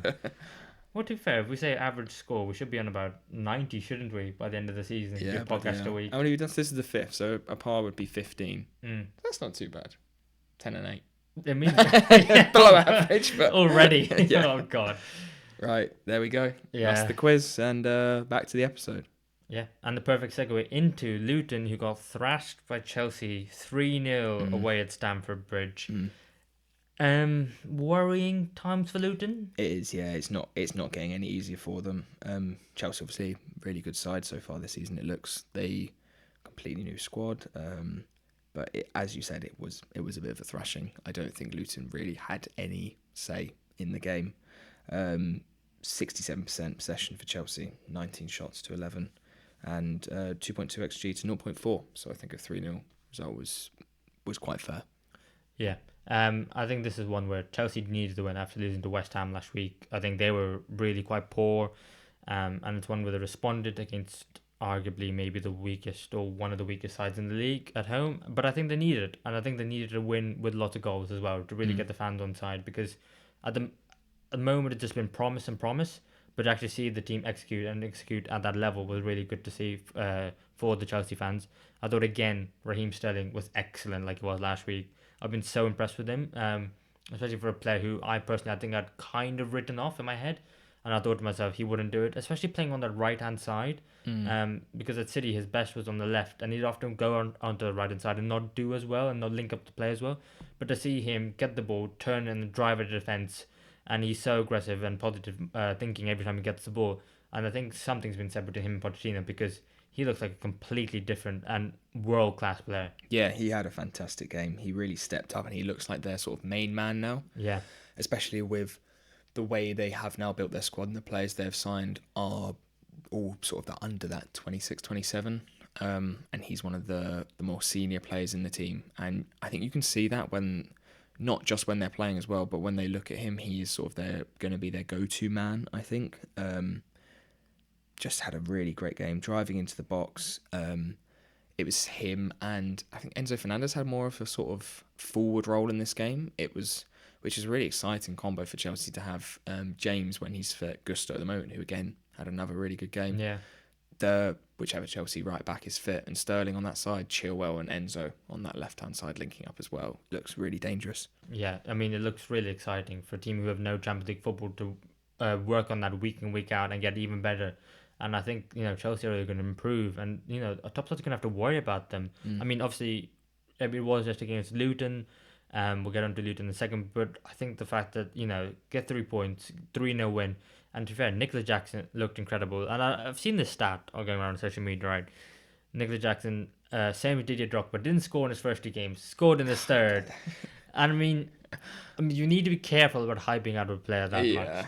Speaker 1: Well, to be fair, if we say average score, we should be on about 90, shouldn't we, by the end of the season?
Speaker 2: Yeah,
Speaker 1: podcast a week.
Speaker 2: How many have we done? This is the 5th, so a par would be 15.
Speaker 1: That's
Speaker 2: not too bad. 10 and 8.
Speaker 1: It means
Speaker 2: below average, but
Speaker 1: already.
Speaker 2: Yeah.
Speaker 1: Oh, God.
Speaker 2: Right, there we go.
Speaker 1: Yeah.
Speaker 2: That's the quiz, and back to the episode.
Speaker 1: Yeah, and the perfect segue into Luton, who got thrashed by Chelsea 3-0 away at Stamford Bridge. Worrying times for Luton?
Speaker 2: It is, yeah. It's not getting any easier for them. Chelsea, obviously, really good side so far this season. It looks they completely new squad. But as you said, it was a bit of a thrashing. I don't think Luton really had any say in the game. 67% possession for Chelsea, 19 shots to 11, and 2.2 xG to 0.4. So I think a 3-0 result was quite fair.
Speaker 1: Yeah. I think this is one where Chelsea needed to win after losing to West Ham last week. I think they were really quite poor, and it's one where they responded against arguably maybe the weakest or one of the weakest sides in the league at home. But I think they need it, and I think they needed a win with lots of goals as well to really get the fans on side, because at the moment it's just been promise and promise, but to actually see the team execute at that level was really good to see for the Chelsea fans. I thought again Raheem Sterling was excellent like he was last week. I've been so impressed with him, especially for a player who I personally I think I'd kind of written off in my head, and I thought to myself he wouldn't do it, especially playing on that right hand side. Because at City his best was on the left, and he'd often go onto the right hand side and not do as well and not link up the play as well. But to see him get the ball, turn and drive at the defense, and he's so aggressive and positive thinking every time he gets the ball. And I think something's been said between him and Pochettino, because he looks like a completely different and world class player.
Speaker 2: Yeah, he had a fantastic game. He really stepped up, and he looks like their sort of main man now.
Speaker 1: Yeah,
Speaker 2: especially with the way they have now built their squad, and the players they've signed are all sort of under that 26, 27. And he's one of the more senior players in the team. And I think you can see that when, not just when they're playing as well, but when they look at him, he is sort of going to be their go-to man, I think. Just had a really great game, driving into the box. It was him, and I think Enzo Fernandez had more of a sort of forward role in this game. Which is a really exciting combo for Chelsea to have James when he's fit, Gusto at the moment, who again had another really good game.
Speaker 1: yeah.
Speaker 2: Whichever Chelsea right back is fit, and Sterling on that side, Chilwell and Enzo on that left-hand side linking up as well. Looks really dangerous.
Speaker 1: Yeah, I mean, it looks really exciting for a team who have no Champions League football to work on that week in, week out and get even better. And I think, Chelsea are really going to improve, and, a top side's going to have to worry about them. I mean, obviously, it was just against Luton. We'll get on to Luton in a second, but I think the fact that, get 3 points, 3-0 win, and to be fair, Nicolas Jackson looked incredible. And I've seen this stat all going around on social media, right? Nicolas Jackson, same as Didier Drogba, didn't score in his first 2 games, scored in his third. And I mean, you need to be careful about hyping out a player that much.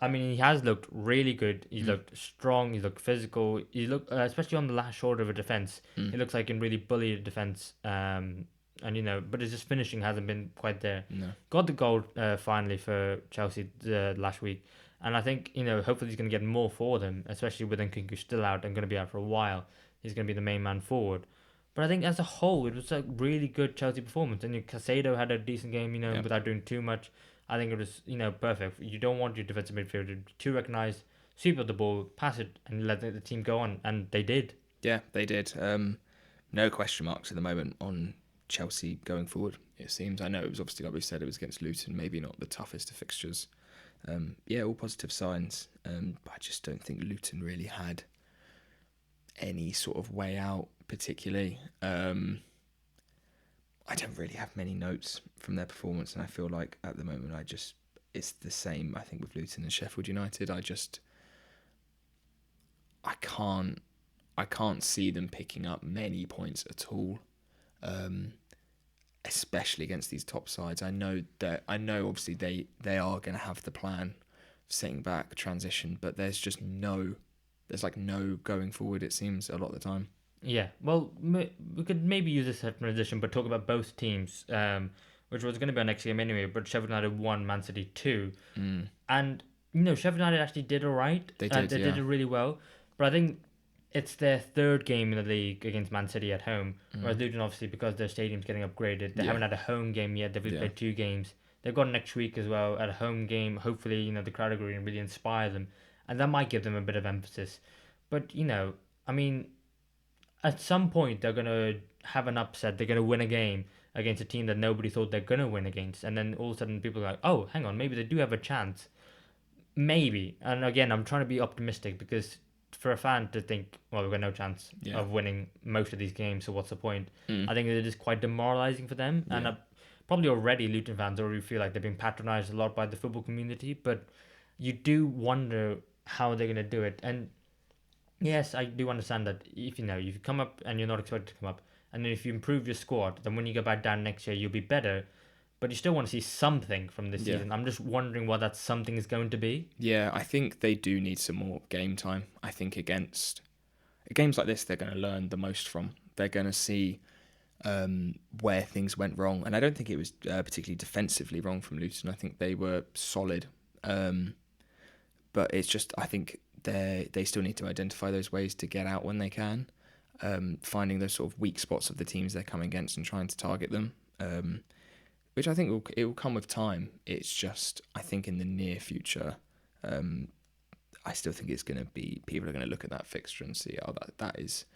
Speaker 1: I mean, he has looked really good. He looked strong. He looked physical. He looked, especially on the last shoulder of a defense, he looks like he can really bully the defense. And but his just finishing hasn't been quite there.
Speaker 2: No.
Speaker 1: Got the goal finally for Chelsea last week, and I think hopefully he's going to get more for them, especially with Nkunku still out and going to be out for a while. He's going to be the main man forward. But I think as a whole, it was a really good Chelsea performance. And Casado had a decent game, without doing too much. I think it was, perfect. You don't want your defensive midfielder to recognise, sweep up the ball, pass it, and let the team go on. And they did.
Speaker 2: Yeah, they did. No question marks at the moment on Chelsea going forward, it seems. I know it was obviously, like we said, it was against Luton, maybe not the toughest of fixtures. All positive signs. But I just don't think Luton really had any sort of way out, particularly. I don't really have many notes from their performance, and I feel like at the moment it's the same, I think, with Luton and Sheffield United. I can't see them picking up many points at all. Especially against these top sides. I know obviously they are going to have the plan, setting back, transition, but there's no going forward, it seems, a lot of the time.
Speaker 1: Yeah, well, we could maybe use this transition, but talk about both teams, which was going to be our next game anyway, but Sheffield United 1, Man City 2. And, Sheffield United actually did all right.
Speaker 2: They did,
Speaker 1: They did it really well, but I think it's their third game in the league against Man City at home. Whereas Luton, obviously, because their stadium's getting upgraded, they haven't had a home game yet. They've only played 2 games. They've got next week as well at a home game. Hopefully, the crowd are going to really inspire them. And that might give them a bit of emphasis. But, I mean, at some point, they're going to have an upset. They're going to win a game against a team that nobody thought they're going to win against. And then all of a sudden, people are like, oh, hang on, maybe they do have a chance. Maybe. And again, I'm trying to be optimistic, because for a fan to think, well, we've got no chance of winning most of these games, so what's the point? I think it is quite demoralising for them. And probably already Luton fans already feel like they've been patronised a lot by the football community, but you do wonder how they're going to do it. And yes, I do understand that if you come up and you're not expected to come up, and then if you improve your squad, then when you go back down next year, you'll be better. But you still want to see something from this season. I'm just wondering what that something is going to be.
Speaker 2: Yeah, I think they do need some more game time. I think against games like this, they're going to learn the most from. They're going to see where things went wrong. And I don't think it was particularly defensively wrong from Luton. I think they were solid. But it's just, I think they still need to identify those ways to get out when they can, finding those sort of weak spots of the teams they're coming against and trying to target them, which I think it will come with time. It's just, I think in the near future, I still think it's going to be, people are going to look at that fixture and see, oh, that is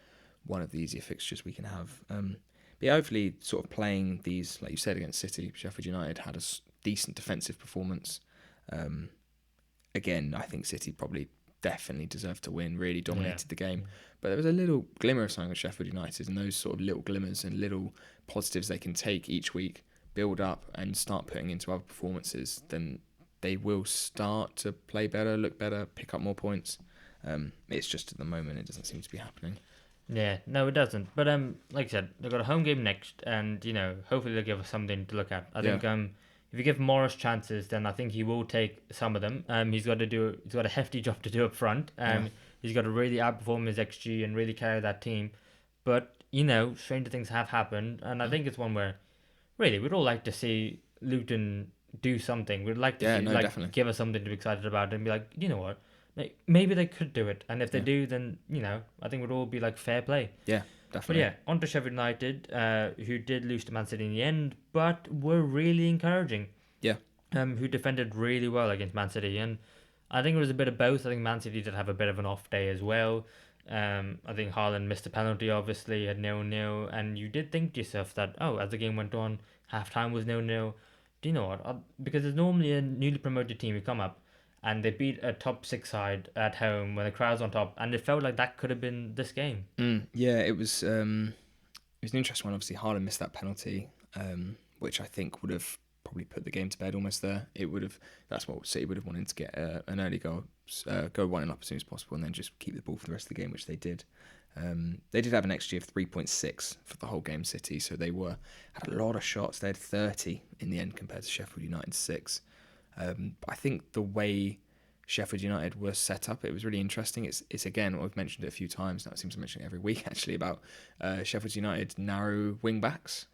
Speaker 2: one of the easier fixtures we can have. But yeah, hopefully sort of playing these, like you said, against City, Sheffield United had a decent defensive performance. Again, I think City probably definitely deserved to win, really dominated the game. But there was a little glimmer of something with Sheffield United, and those sort of little glimmers and little positives they can take each week, build up and start putting into other performances, then they will start to play better, look better, pick up more points. It's just at the moment it doesn't seem to be happening.
Speaker 1: Yeah, no, it doesn't. But like I said, they've got a home game next, and hopefully they'll give us something to look at. I think if you give Morris chances, then I think he will take some of them. He's got a hefty job to do up front. He's got to really outperform his XG and really carry that team. But stranger things have happened, and I think it's one where really we'd all like to see Luton do something. We'd like to see,
Speaker 2: definitely
Speaker 1: give us something to be excited about and be like, you know what, maybe they could do it. And if they do, then I think we'd all be like, fair play.
Speaker 2: Yeah, definitely.
Speaker 1: But yeah, on to Sheffield United, who did lose to Man City in the end, but were really encouraging.
Speaker 2: Yeah.
Speaker 1: Who defended really well against Man City, and I think it was a bit of both. I think Man City did have a bit of an off day as well. I think Haaland missed a penalty, obviously, at 0-0, and you did think to yourself that, as the game went on, half-time was 0-0. Do you know what? Because there's normally a newly promoted team who come up, and they beat a top 6 side at home when the crowd's on top, and it felt like that could have been this game.
Speaker 2: Yeah, it was an interesting one. Obviously, Haaland missed that penalty, which I think would have probably put the game to bed almost there. That's what City would have wanted to get an early goal, go 1-0 up as soon as possible, and then just keep the ball for the rest of the game, which they did. They did have an XG of 3.6 for the whole game, City, so they had a lot of shots. They had 30 in the end compared to Sheffield United's 6. I think the way Sheffield United were set up, it was really interesting. It's again, I've mentioned it a few times now. It seems to mention it every week actually, about Sheffield United narrow wing backs.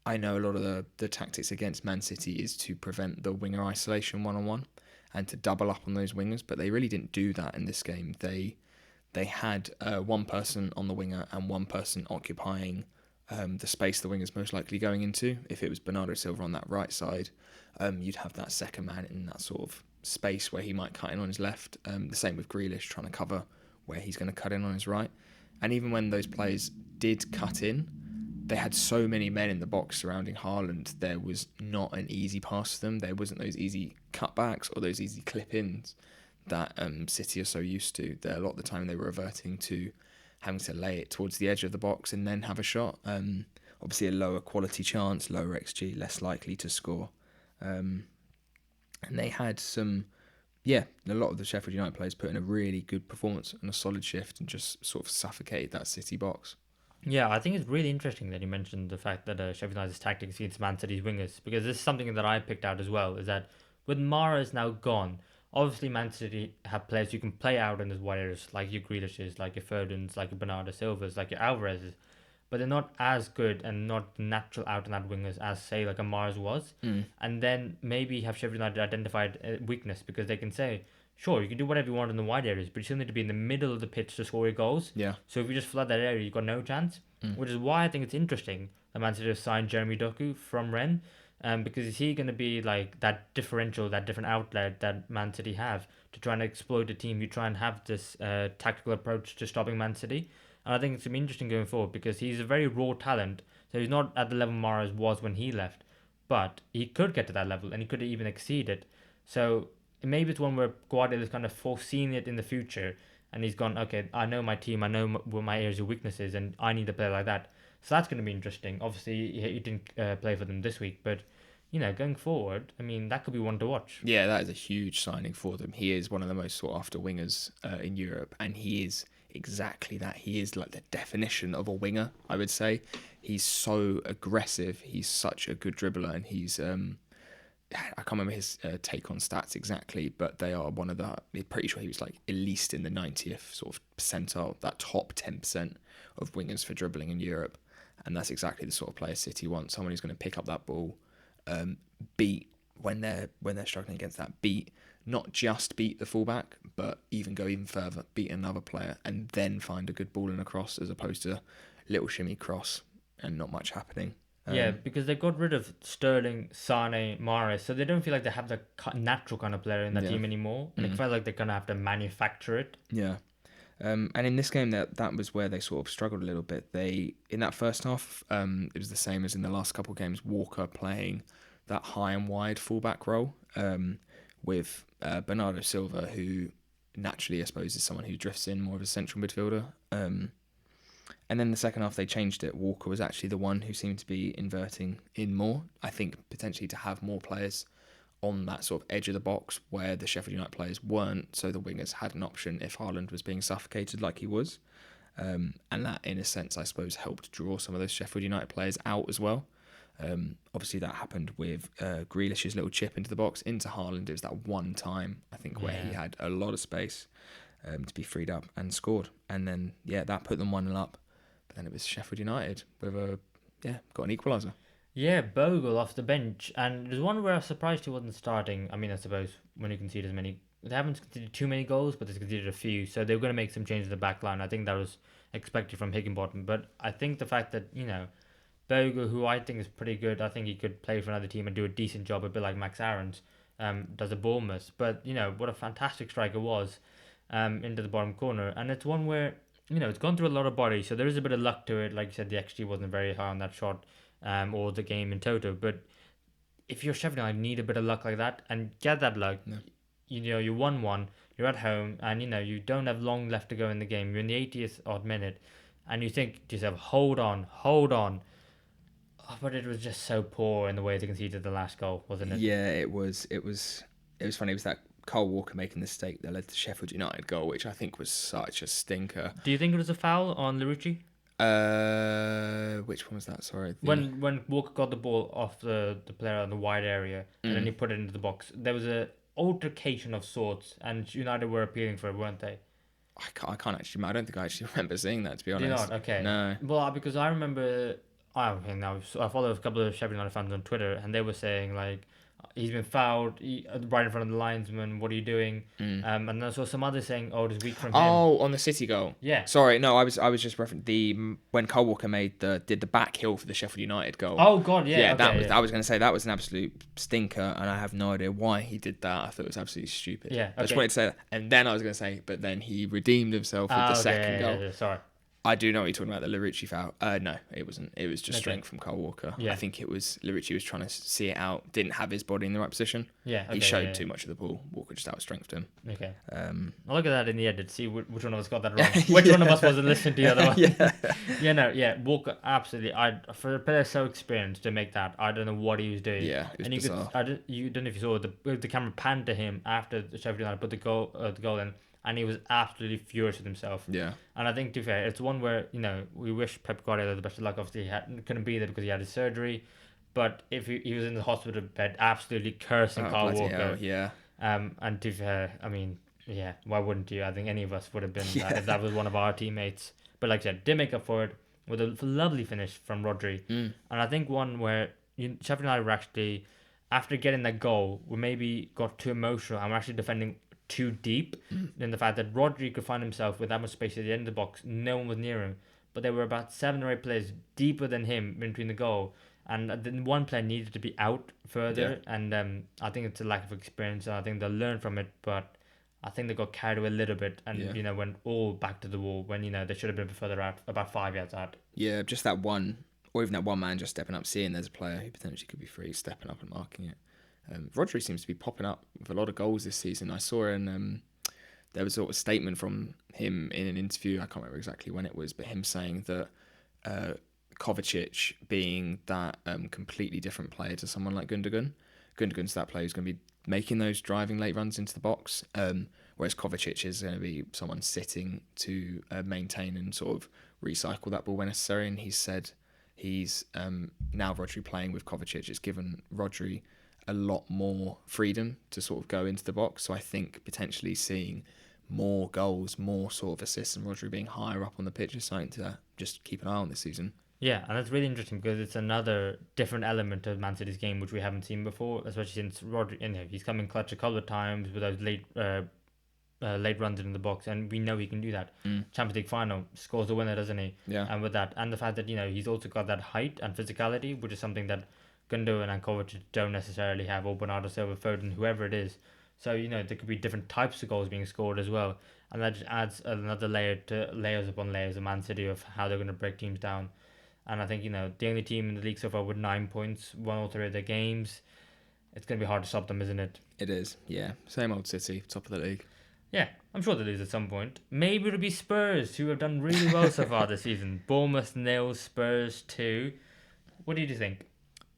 Speaker 2: I know a lot of the tactics against Man City is to prevent the winger isolation one-on-one and to double up on those wingers, but they really didn't do that in this game. They had one person on the winger and one person occupying the space the winger's most likely going into. If it was Bernardo Silva on that right side, you'd have that second man in that sort of space where he might cut in on his left. The same with Grealish trying to cover where he's going to cut in on his right. And even when those players did cut in, they had so many men in the box surrounding Haaland, there was not an easy pass to them. There wasn't those easy cutbacks or those easy clip-ins that City are so used to. A lot of the time they were reverting to having to lay it towards the edge of the box and then have a shot. Obviously a lower quality chance, lower XG, less likely to score. And they had a lot of the Sheffield United players put in a really good performance and a solid shift and just sort of suffocated that City box.
Speaker 1: Yeah, I think it's really interesting that you mentioned the fact that Sheffield United's tactics against Man City's wingers, because this is something that I picked out as well, is that with Mahrez now gone, obviously Man City have players who can play out in those wide areas, like your Grealishes, like your Fodens, like your Bernardo Silvas, like your Alvarez's, but they're not as good and not natural out-and-out wingers as, say, like a Mahrez was. And then maybe have Sheffield United identified a weakness, because they can say, sure, you can do whatever you want in the wide areas, but you still need to be in the middle of the pitch to score your goals.
Speaker 2: Yeah.
Speaker 1: So if you just flood that area, you've got no chance. Which is why I think it's interesting that Man City have signed Jeremy Doku from Rennes, because is he going to be like that differential, that different outlet that Man City have to try and exploit the team, you try and have this tactical approach to stopping Man City. And I think it's going to be interesting going forward, because he's a very raw talent, so he's not at the level Mahrez was when he left, but he could get to that level and he could even exceed it. So maybe it's one where Guardiola's kind of foreseen it in the future, and he's gone, okay, I know my team, I know what my areas of weakness is, and I need to play like that. So that's going to be interesting. Obviously, he didn't play for them this week, but going forward, I mean, that could be one to watch.
Speaker 2: Yeah, that is a huge signing for them. He is one of the most sought after wingers in Europe, and he is exactly that. He is like the definition of a winger, I would say. He's so aggressive. He's such a good dribbler, and he's I can't remember his take on stats exactly, but they are one of the, I'm pretty sure he was like at least in the 90th sort of percentile, that top 10% of wingers for dribbling in Europe. And that's exactly the sort of player City wants, someone who's going to pick up that ball, beat when they're struggling against that, beat not just beat the fullback, but go even further, beat another player, and then find a good ball in a cross, as opposed to little shimmy cross and not much happening.
Speaker 1: Yeah, because they got rid of Sterling, Sane, Mahrez, so they don't feel like they have the natural kind of player in that team anymore, and it felt like they're gonna have to manufacture it.
Speaker 2: Yeah. And in this game, that was where they sort of struggled a little bit. They, in that first half, it was the same as in the last couple of games. Walker playing that high and wide fullback role, with Bernardo Silva, who naturally, I suppose, is someone who drifts in more of a central midfielder. And then the second half, they changed it. Walker was actually the one who seemed to be inverting in more. I think potentially to have more players on that sort of edge of the box where the Sheffield United players weren't, so the wingers had an option if Haaland was being suffocated like he was. And that, in a sense, I suppose, helped draw some of those Sheffield United players out as well. Obviously, that happened with Grealish's little chip into the box, into Haaland. It was that one time, I think, where he had a lot of space to be freed up and scored. And then, that put them 1-0 up. But then it was Sheffield United with got an equaliser.
Speaker 1: Yeah, Bogle off the bench, and there's one where I was surprised he wasn't starting. I mean, I suppose when you concede as many, they haven't conceded too many goals, but they've conceded a few, so they were going to make some changes in the back line. I think that was expected from Higginbottom, but I think the fact that, Bogle, who I think is pretty good, I think he could play for another team and do a decent job, a bit like Max Aarons does at Bournemouth. But, what a fantastic striker was into the bottom corner, and it's one where, it's gone through a lot of bodies, so there is a bit of luck to it. Like you said, the XG wasn't very high on that shot. Or the game in total, but if you're Sheffield United, you need a bit of luck like that and get that luck. Yeah. You 1-1, you're at home, and you don't have long left to go in the game. You're in the 80th odd minute, and you think to yourself, hold on. Oh, but it was just so poor in the way they conceded the last goal, wasn't it?
Speaker 2: Yeah, it was. It was funny. It was that Kyle Walker making the mistake that led to the Sheffield United goal, which I think was such a stinker.
Speaker 1: Do you think it was a foul on Larouci?
Speaker 2: Which one was that? Sorry.
Speaker 1: When Walker got the ball off the player in the wide area and then he put it into the box, there was a altercation of sorts, and United were appealing for it, weren't they?
Speaker 2: I can't actually. I don't think I actually remember seeing that, to be honest.
Speaker 1: Do you not? Okay.
Speaker 2: No.
Speaker 1: Well, because I remember. I follow a couple of Sheffield United fans on Twitter, and they were saying like, he's been fouled right in front of the linesman. What are you doing? And I saw some others saying, "Oh, it was weak from him."
Speaker 2: Oh, on the City goal.
Speaker 1: Yeah.
Speaker 2: Sorry, no, I was just referencing when Kyle Walker did the back heel for the Sheffield United goal.
Speaker 1: Oh God, yeah.
Speaker 2: Yeah,
Speaker 1: okay,
Speaker 2: I was going to say that was an absolute stinker, and I have no idea why he did that. I thought it was absolutely stupid.
Speaker 1: Yeah. Okay.
Speaker 2: I just wanted to say that, and then I was going to say, but then he redeemed himself with the second goal.
Speaker 1: Yeah, sorry.
Speaker 2: I do know what you're talking about, the Larouci foul. No, it wasn't. It was just strength from Kyle Walker.
Speaker 1: Yeah.
Speaker 2: I think it was Larouci was trying to see it out, didn't have his body in the right position.
Speaker 1: Yeah, okay,
Speaker 2: he showed too much of the ball. Walker just out-strengthed him.
Speaker 1: Okay. I'll look at that in the edit, see which one of us got that wrong.
Speaker 2: Yeah.
Speaker 1: Which one of us wasn't listening to the other one. Walker, absolutely. For a player so experienced to make that, I don't know what he was doing.
Speaker 2: Yeah, it was
Speaker 1: and
Speaker 2: bizarre.
Speaker 1: You don't know if you saw the camera panned to him after the Sheffield United put the goal in, and he was absolutely furious with himself.
Speaker 2: Yeah.
Speaker 1: And I think, to be fair, it's one where, we wish Pep Guardiola the best of luck. Obviously, he couldn't be there because he had his surgery. But if he was in the hospital bed, absolutely cursing Kyle Walker.
Speaker 2: Hell, yeah.
Speaker 1: And to be fair, I mean, yeah, why wouldn't you? I think any of us would have been that if that was one of our teammates. But like I said, did make up for it with a lovely finish from Rodri. And I think one where Sheffield United were actually, after getting that goal, we maybe got too emotional and we're actually defending too deep in the fact that Rodri could find himself with that much space at the end of the box. No one was near him, but there were about 7 or 8 players deeper than him between the goal, and then one player needed to be out further. And I think it's a lack of experience, and I think they'll learn from it. But I think they got carried away a little bit, and went all back to the wall when they should have been further out, about 5 yards out.
Speaker 2: Yeah, just that one, or even that one man just stepping up, seeing there's a player who potentially could be free, stepping up and marking it. Rodri seems to be popping up with a lot of goals this season. I saw there was sort of a statement from him in an interview, I can't remember exactly when it was, but him saying that Kovacic being that completely different player to someone like Gundogan. Gundogan's that player who's going to be making those driving late runs into the box, whereas Kovacic is going to be someone sitting to maintain and sort of recycle that ball when necessary. And he said he's now Rodri playing with Kovacic, it's given Rodri a lot more freedom to sort of go into the box. So I think potentially seeing more goals, more sort of assists, and Rodri being higher up on the pitch is something to just keep an eye on this season.
Speaker 1: Yeah, and that's really interesting because it's another different element of Man City's game which we haven't seen before, especially since Rodri. He's come in clutch a couple of times with those late runs in the box, and we know he can do that.
Speaker 2: Mm.
Speaker 1: Champions League final scores the winner, doesn't he?
Speaker 2: Yeah.
Speaker 1: And with that, and the fact that he's also got that height and physicality, which is something that Gundogan and Kovacic don't necessarily have, or Bernardo Silva, Foden, whoever it is. So there could be different types of goals being scored as well, and that just adds another layer to layers upon layers of Man City of how they're going to break teams down. And I think the only team in the league so far with 9 points, won all three of their games. It's going to be hard to stop them, isn't it?
Speaker 2: It is, yeah. Same old City, top of the league.
Speaker 1: Yeah, I'm sure they'll lose at some point. Maybe it'll be Spurs, who have done really well so far this season. Bournemouth 0, Spurs 2. What did you think?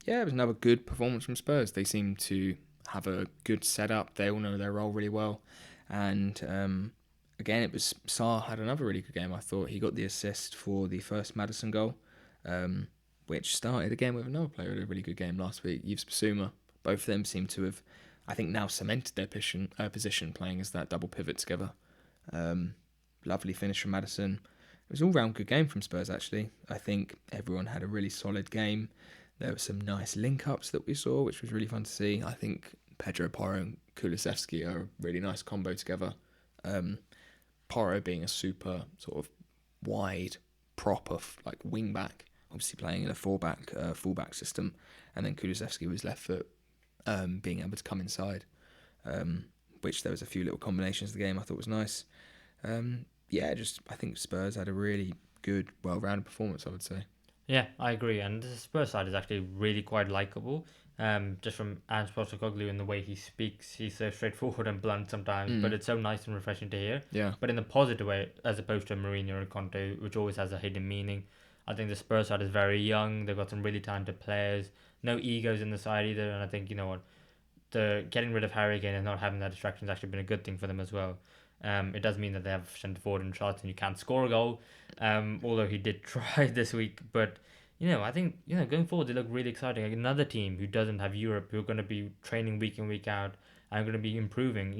Speaker 2: Yeah, it was another good performance from Spurs. They seem to have a good setup. They all know their role really well. And again, it was Sarr had another really good game. I thought he got the assist for the first Maddison goal, which started again with another player who had a really good game last week, Yves Bissouma. Both of them seem to have, I think, now cemented their position playing as that double pivot together. Lovely finish from Maddison. It was all round good game from Spurs, actually. I think everyone had a really solid game. There were some nice link-ups that we saw, which was really fun to see. I think Pedro Porro and Kulusevski are a really nice combo together. Porro being a super sort of wide, proper like wing-back, obviously playing in a fullback system. And then Kulusevski was left foot, being able to come inside, which there was a few little combinations of the game I thought was nice. I think Spurs had a really good, well-rounded performance, I would say.
Speaker 1: Yeah, I agree. And the Spurs side is actually really quite likable. Just from Ange Postecoglou and the way he speaks, he's so straightforward and blunt sometimes, but it's so nice and refreshing to hear.
Speaker 2: Yeah.
Speaker 1: But in a positive way, as opposed to Mourinho or Conte, which always has a hidden meaning. I think the Spurs side is very young. They've got some really talented players. No egos in the side either. And I think, the getting rid of Harry Kane and not having that distraction has actually been a good thing for them as well. It does mean that they have centre forward and Charlton who can't score a goal, although he did try this week. But I think going forward they look really exciting. Like another team who doesn't have Europe, who are going to be training week in week out and are going to be improving.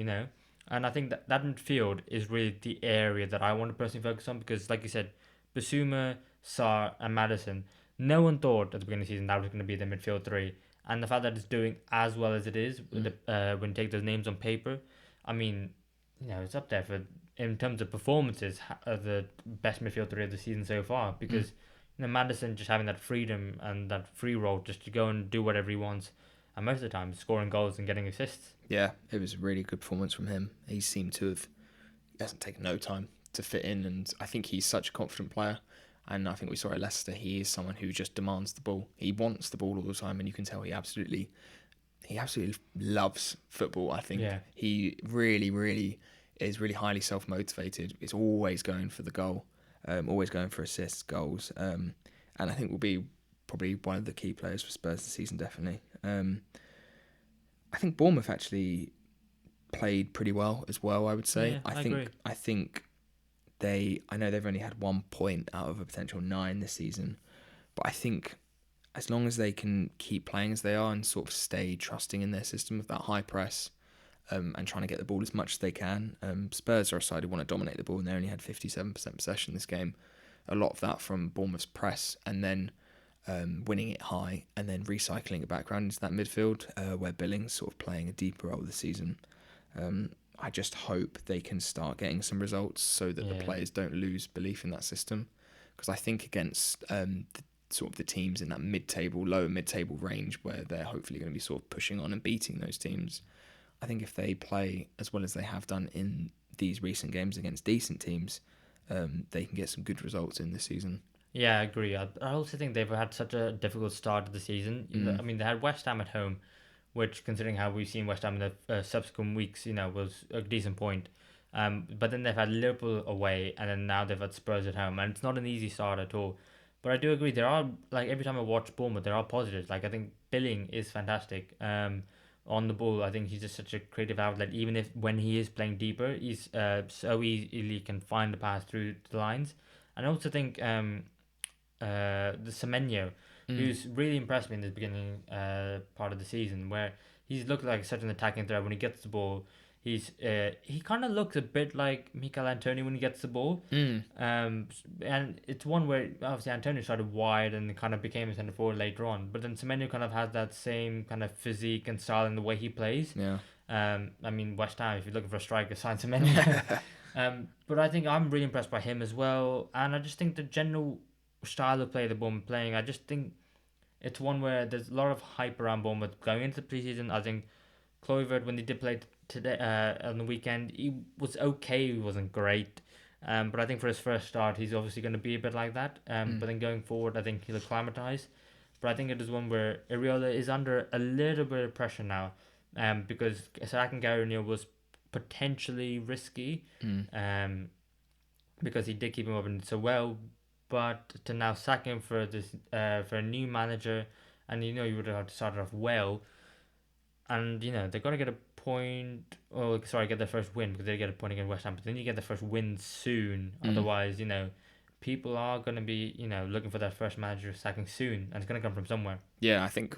Speaker 1: And I think that midfield is really the area that I want to personally focus on because, like you said, Basuma, Sarr, and Maddison. No one thought at the beginning of the season that was going to be the midfield three, and the fact that it's doing as well as it is, when you take those names on paper, I mean, it's up there for in terms of performances, the best midfield three of the season so far. Because Maddison just having that freedom and that free role just to go and do whatever he wants, and most of the time scoring goals and getting assists.
Speaker 2: Yeah, it was a really good performance from him. He seemed to have, he hasn't taken no time to fit in, and I think he's such a confident player. And I think we saw at Leicester, he is someone who just demands the ball. He wants the ball all the time, and you can tell he absolutely loves football. I think he really is really highly self-motivated. Is always going for the goal, always going for assists, goals, and I think will be probably one of the key players for Spurs this season, definitely. I think Bournemouth actually played pretty well as well, I would say.
Speaker 1: Yeah, I agree.
Speaker 2: I think I know they've only had 1 point out of a potential 9 this season, but I think as long as they can keep playing as they are and sort of stay trusting in their system of that high press, and trying to get the ball as much as they can. Spurs are a side who want to dominate the ball, and they only had 57% possession this game. A lot of that from Bournemouth's press, and then winning it high, and then recycling it back around into that midfield, where Billings sort of playing a deeper role this season. I just hope they can start getting some results so that the players don't lose belief in that system. Because I think against the teams in that lower mid-table range where they're hopefully going to be sort of pushing on and beating those teams, I think if they play as well as they have done in these recent games against decent teams, they can get some good results in this season.
Speaker 1: Yeah, I agree. I also think they've had such a difficult start to the season. I mean, they had West Ham at home, which, considering how we've seen West Ham in the subsequent weeks, was a decent point. But then they've had Liverpool away, and then now they've had Spurs at home, and it's not an easy start at all. But I do agree, there are, like, every time I watch Bournemouth, there are positives. Like, I think Billing is fantastic. On the ball, I think he's just such a creative outlet. Even if when he is playing deeper, he's so easily can find the pass through the lines. And I also think the Semenyo, who's really impressed me in the beginning part of the season, where he's looked like such an attacking threat when he gets the ball. He kind of looks a bit like Mikel Antonio when he gets the ball. And it's one where obviously Antonio started wide and kind of became a centre forward later on. But then Semenyo kind of has that same kind of physique and style in the way he plays.
Speaker 2: Yeah.
Speaker 1: I mean, West Ham, if you're looking for a striker, sign Semenyo. But I think I'm really impressed by him as well. And I just think the general style of play the Bournemouth playing, I just think it's one where there's a lot of hype around Bournemouth going into the preseason. I think Kluivert, when he did play today on the weekend, he was okay. He wasn't great. But I think for his first start, he's obviously going to be a bit like that. But then going forward, I think he'll acclimatise. But I think it is one where Areola is under a little bit of pressure now. Because sacking Gary O'Neill was potentially risky. Because he did keep him up and so well. But to now sack him for this for a new manager, and you would have started off well, and they're gonna get a point. Oh, sorry, get their first win because they get a point against West Ham. But then you get the first win soon. Otherwise, people are gonna be looking for their first manager sacking soon, and it's gonna come from somewhere.
Speaker 2: Yeah, I think,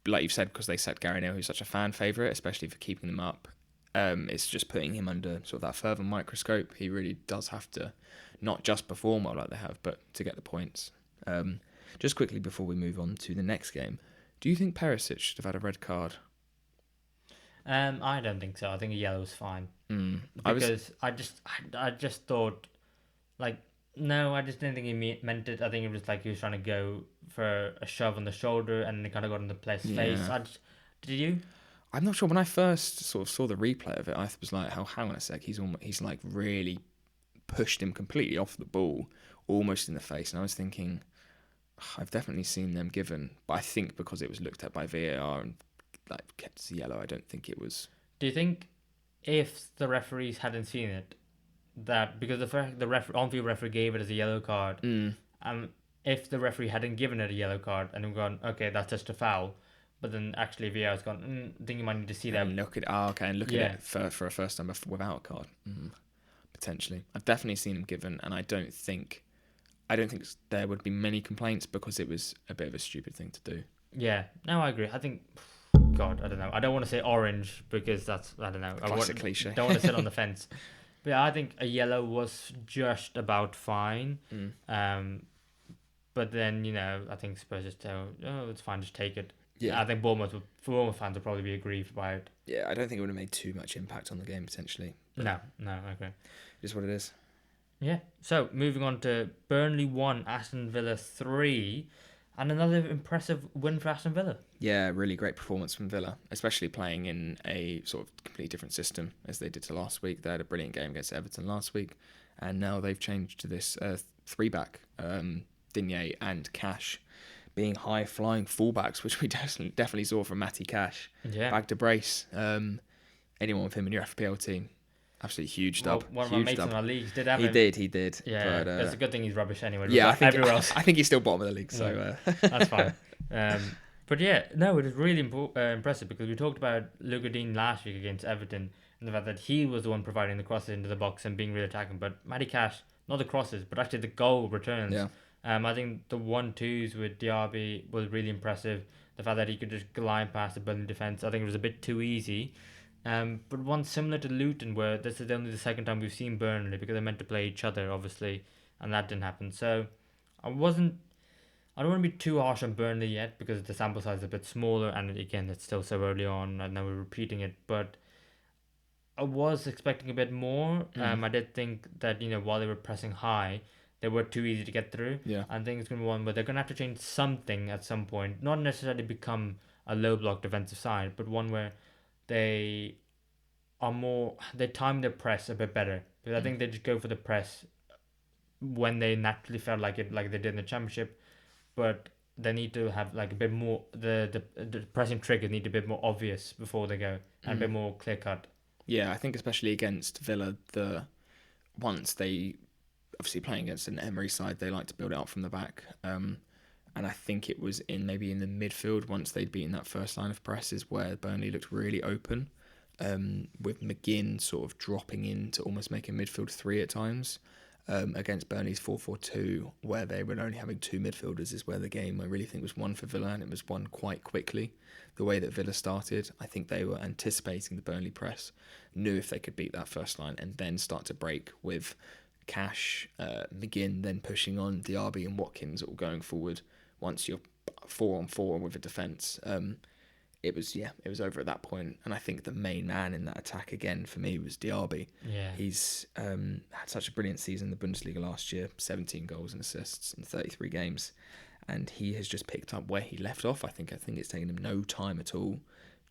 Speaker 2: like you've said, because they set Gary Neal, who's such a fan favourite, especially for keeping them up. It's just putting him under sort of that further microscope. He really does have to not just perform well like they have, but to get the points. Just quickly before we move on to the next game, do you think Perisic should have had a red card?
Speaker 1: I don't think so. I think a yellow was fine. Because I just thought, like, no, I just didn't think he meant it. I think it was like he was trying to go for a shove on the shoulder and it kind of got in the player's face. Did you?
Speaker 2: I'm not sure. When I first sort of saw the replay of it, I was like, hang on a sec. He's like really pushed him completely off the ball, almost in the face. And I was thinking, I've definitely seen them given. But I think because it was looked at by VAR and like kept as yellow, I don't think it was.
Speaker 1: Do you think if the referees hadn't seen it, that because the on-field referee gave it as a yellow card, if the referee hadn't given it a yellow card and gone, okay, that's just a foul, but then actually VAR's gone, I think you might need to see that.
Speaker 2: And look at it for a first time without a card, potentially. I've definitely seen him given, and I don't think there would be many complaints because it was a bit of a stupid thing to do.
Speaker 1: Yeah, no, I agree. I think, God, I don't know. I don't want to say orange because that's, I don't know.
Speaker 2: Classic cliche.
Speaker 1: Don't want to sit on the fence. But yeah, I think a yellow was just about fine. But then, I think Spurs just tell, it's fine, just take it. Yeah, I think Bournemouth fans will probably be aggrieved by it.
Speaker 2: Yeah, I don't think it would have made too much impact on the game, potentially.
Speaker 1: No, okay.
Speaker 2: Just what it is.
Speaker 1: Yeah, so moving on to Burnley 1, Aston Villa 3, and another impressive win for Aston Villa.
Speaker 2: Yeah, really great performance from Villa, especially playing in a sort of completely different system as they did to last week. They had a brilliant game against Everton last week, and now they've changed to this three-back, Digne and Cash being high-flying fullbacks, which we definitely saw from Matty Cash.
Speaker 1: Yeah.
Speaker 2: Back to brace. Anyone with him in your FPL team, absolutely huge dub.
Speaker 1: One of my mates in our leagues did have him.
Speaker 2: He did.
Speaker 1: Yeah, but, it's a good thing he's rubbish anyway.
Speaker 2: Yeah,
Speaker 1: I
Speaker 2: think he's still bottom of the league, so...
Speaker 1: That's fine. But yeah, no, it was really impressive because we talked about Lugadin last week against Everton and the fact that he was the one providing the crosses into the box and being really attacking. But Matty Cash, not the crosses, but actually the goal returns.
Speaker 2: Yeah.
Speaker 1: I think the 1-2s with Diaby was really impressive. The fact that he could just glide past the Burnley defence, I think it was a bit too easy. But one similar to Luton, where this is only the second time we've seen Burnley because they're meant to play each other, obviously, and that didn't happen. So I don't want to be too harsh on Burnley yet because the sample size is a bit smaller, and again, it's still so early on. I know we're repeating it, but I was expecting a bit more. I did think that while they were pressing high, they were too easy to get through.
Speaker 2: Yeah.
Speaker 1: I think it's going to be one where they're going to have to change something at some point. Not necessarily become a low block defensive side, but one where they time their press a bit better. Because I think they just go for the press when they naturally felt like it, like they did in the Championship. But they need to have like a bit more, the pressing triggers need to be a bit more obvious before they go and a bit more clear cut.
Speaker 2: Yeah, I think especially against Villa, once they obviously playing against an Emery side, they like to build it up from the back. And I think it was maybe in the midfield once they'd beaten that first line of presses where Burnley looked really open, with McGinn sort of dropping in to almost make a midfield three at times. against Burnley's 4-4-2, where they were only having two midfielders, is where the game I really think was won for Villa, and it was won quite quickly. The way that Villa started, I think they were anticipating the Burnley press, knew if they could beat that first line and then start to break with Cash, McGinn then pushing on Diaby and Watkins all going forward. Once you're 4-on-4 with a defence, it was over at that point. And I think the main man in that attack again for me was Diaby.
Speaker 1: Yeah.
Speaker 2: He's had such a brilliant season in the Bundesliga last year, 17 goals and assists in 33 games. And he has just picked up where he left off. I think it's taken him no time at all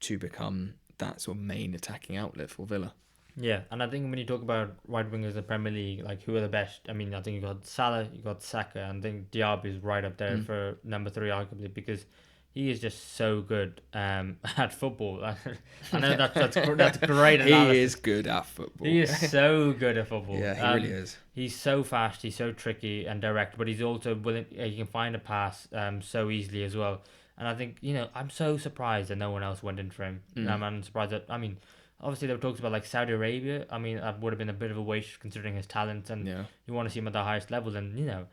Speaker 2: to become that sort of main attacking outlet for Villa.
Speaker 1: Yeah, and I think when you talk about right wingers in the Premier League, like who are the best? I mean, I think you got Salah, you got Saka, and I think Diaby is right up there for number 3, arguably, because he is just so good at football. I know that's great analysis.
Speaker 2: He is good at football.
Speaker 1: He is so good at football.
Speaker 2: Yeah, he really is.
Speaker 1: He's so fast, he's so tricky and direct, but he's also willing. He can find a pass so easily as well. And I think, I'm so surprised that no one else went in for him. I'm surprised that, obviously there were talks about like Saudi Arabia. I mean, that would have been a bit of a waste considering his talent, and you want to see him at the highest level. And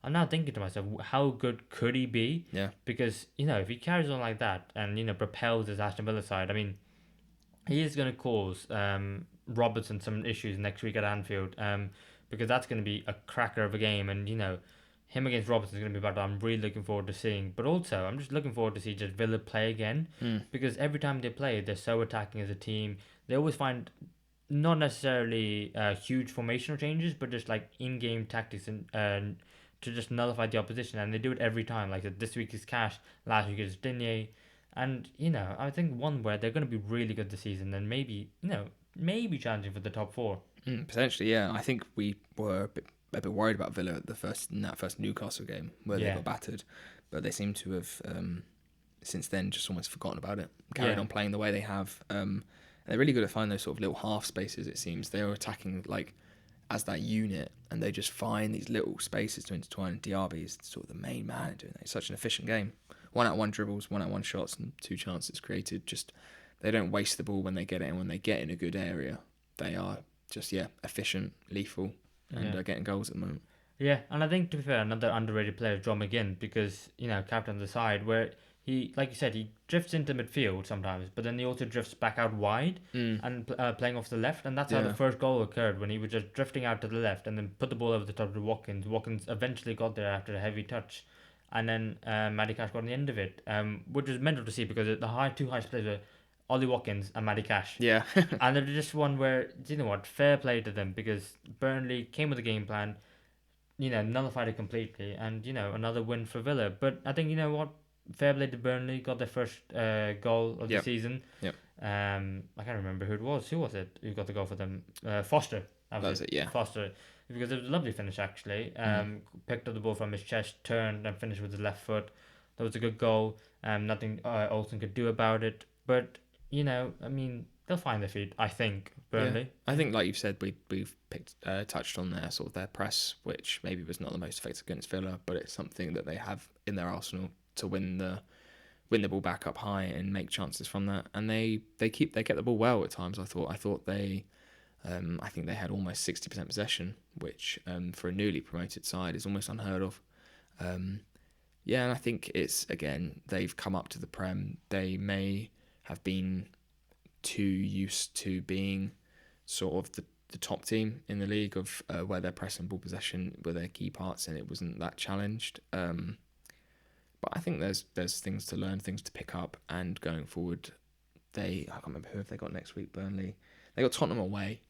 Speaker 1: I'm now thinking to myself, how good could he be?
Speaker 2: Yeah.
Speaker 1: Because if he carries on like that and propels his Aston Villa side, I mean, he is going to cause Robertson some issues next week at Anfield. Because that's going to be a cracker of a game, and him against Robertson is going to be battle I'm really looking forward to seeing. But also, I'm just looking forward to see just Villa play again, because every time they play, they're so attacking as a team. They always find not necessarily huge formational changes, but just like in-game tactics and to just nullify the opposition, and they do it every time. Like this week is Cash, last week is Digne, and I think one where they're going to be really good this season, and maybe challenging for the top 4.
Speaker 2: Potentially, yeah. I think we were a bit worried about Villa at in that first Newcastle game where they got battered, but they seem to have since then just almost forgotten about it, carried on playing the way they have. And they're really good at finding those sort of little half spaces. It seems they are attacking like as that unit, and they just find these little spaces to intertwine. And Diaby is sort of the main man doing that. It's such an efficient game. 1-out-1 dribbles, 1-out-1 shots, and 2 chances created. Just they don't waste the ball when they get it, and when they get in a good area, they are just efficient, lethal, and getting goals at the moment.
Speaker 1: Yeah, and I think to be fair, another underrated player is John McGinn, because captain of the side, where he, like you said, he drifts into midfield sometimes, but then he also drifts back out wide and playing off the left, and that's how the first goal occurred, when he was just drifting out to the left and then put the ball over the top to Watkins. Watkins eventually got there after a heavy touch, and then Matty Cash got on the end of it, which was mental to see, because the two highest players were Ollie Watkins and Matty Cash.
Speaker 2: Yeah.
Speaker 1: And they're just one where, fair play to them, because Burnley came with a game plan, nullified it completely, and, another win for Villa. But I think, fair play to Burnley, got their first goal of the season.
Speaker 2: Yep.
Speaker 1: I can't remember who it was. Who was it who got the goal for them? Foster.
Speaker 2: That was it, yeah.
Speaker 1: Foster. Because it was a lovely finish, actually. Picked up the ball from his chest, turned and finished with his left foot. That was a good goal. Nothing Olsen could do about it. But they'll find their feet, I think, Burnley.
Speaker 2: Yeah. I think, like you've said, we've touched on their sort of their press, which maybe was not the most effective against Villa, but it's something that they have in their arsenal to win the ball back up high and make chances from that. And they get the ball well at times. I thought they I think they had almost 60% possession, which for a newly promoted side is almost unheard of. And I think it's, again, they've come up to the Prem. They may have been too used to being sort of the top team in the league of where their press and ball possession were their key parts, and it wasn't that challenged. But I think there's things to learn, things to pick up, and going forward, I can't remember who have they got next week. Burnley, they got Tottenham away,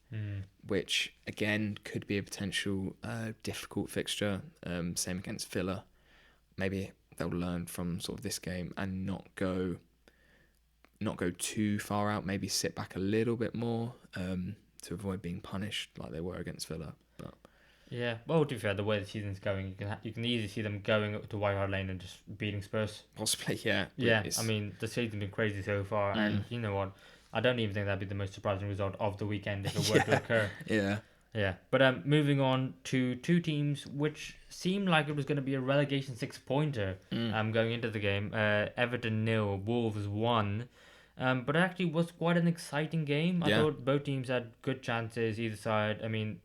Speaker 2: which again could be a potential difficult fixture. Same against Villa. Maybe they'll learn from sort of this game and not go too far out. Maybe sit back a little bit more to avoid being punished like they were against Villa. But
Speaker 1: yeah, well, to be fair, the way the season's going, you can easily see them going up to White Hart Lane and just beating Spurs.
Speaker 2: Possibly, yeah.
Speaker 1: Yeah, I mean, the season's been crazy so far, and you know what? I don't even think that'd be the most surprising result of the weekend if it were to occur.
Speaker 2: Yeah.
Speaker 1: Yeah, but moving on to two teams which seemed like it was going to be a relegation 6-pointer going into the game. Everton 0, Wolves 1. But it actually was quite an exciting game. I thought both teams had good chances either side. I mean,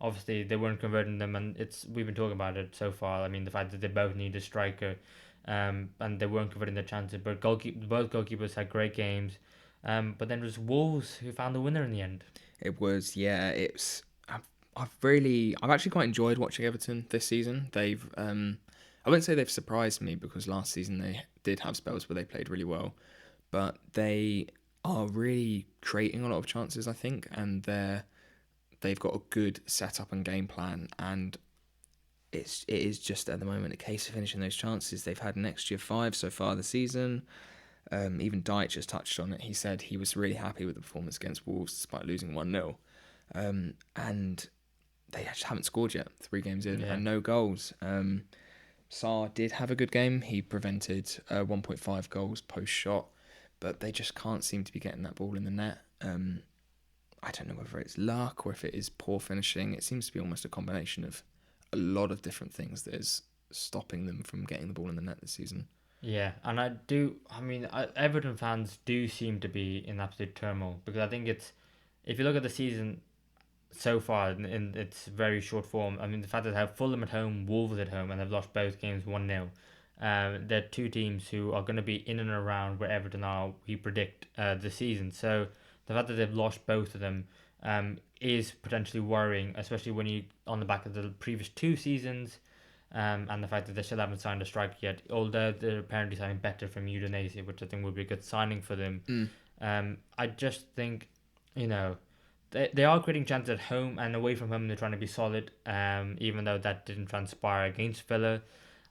Speaker 1: obviously they weren't converting them, and we've been talking about it so far. I mean, the fact that they both need a striker, and they weren't converting their chances. But both goalkeepers had great games, but then it was Wolves who found the winner in the end.
Speaker 2: It was, yeah. I've actually quite enjoyed watching Everton this season. I wouldn't say they've surprised me because last season they did have spells where they played really well, but they are really creating a lot of chances, I think, and they've got a good setup and game plan, and it is just at the moment a case of finishing those chances. They've had an XG of 5 so far this season. Even Deitch has touched on it. He said he was really happy with the performance against Wolves despite losing 1-0. And they just haven't scored yet, 3 games in, and no goals. Sarr did have a good game. He prevented 1.5 goals post-shot, but they just can't seem to be getting that ball in the net. I don't know whether it's luck or if it is poor finishing. It seems to be almost a combination of a lot of different things that is stopping them from getting the ball in the net this season.
Speaker 1: Yeah, and Everton fans do seem to be in absolute turmoil, because I think if you look at the season so far in its very short form, I mean, the fact that they have Fulham at home, Wolves at home, and they've lost both games 1-0. They're two teams who are going to be in and around where Everton are, we predict, this season. So the fact that they've lost both of them is potentially worrying, especially when you on the back of the previous 2 seasons. And the fact that they still haven't signed a striker yet, although they're apparently signing better from Udinese, which I think would be a good signing for them. I just think, they are creating chances at home, and away from home they're trying to be solid, even though that didn't transpire against Villa.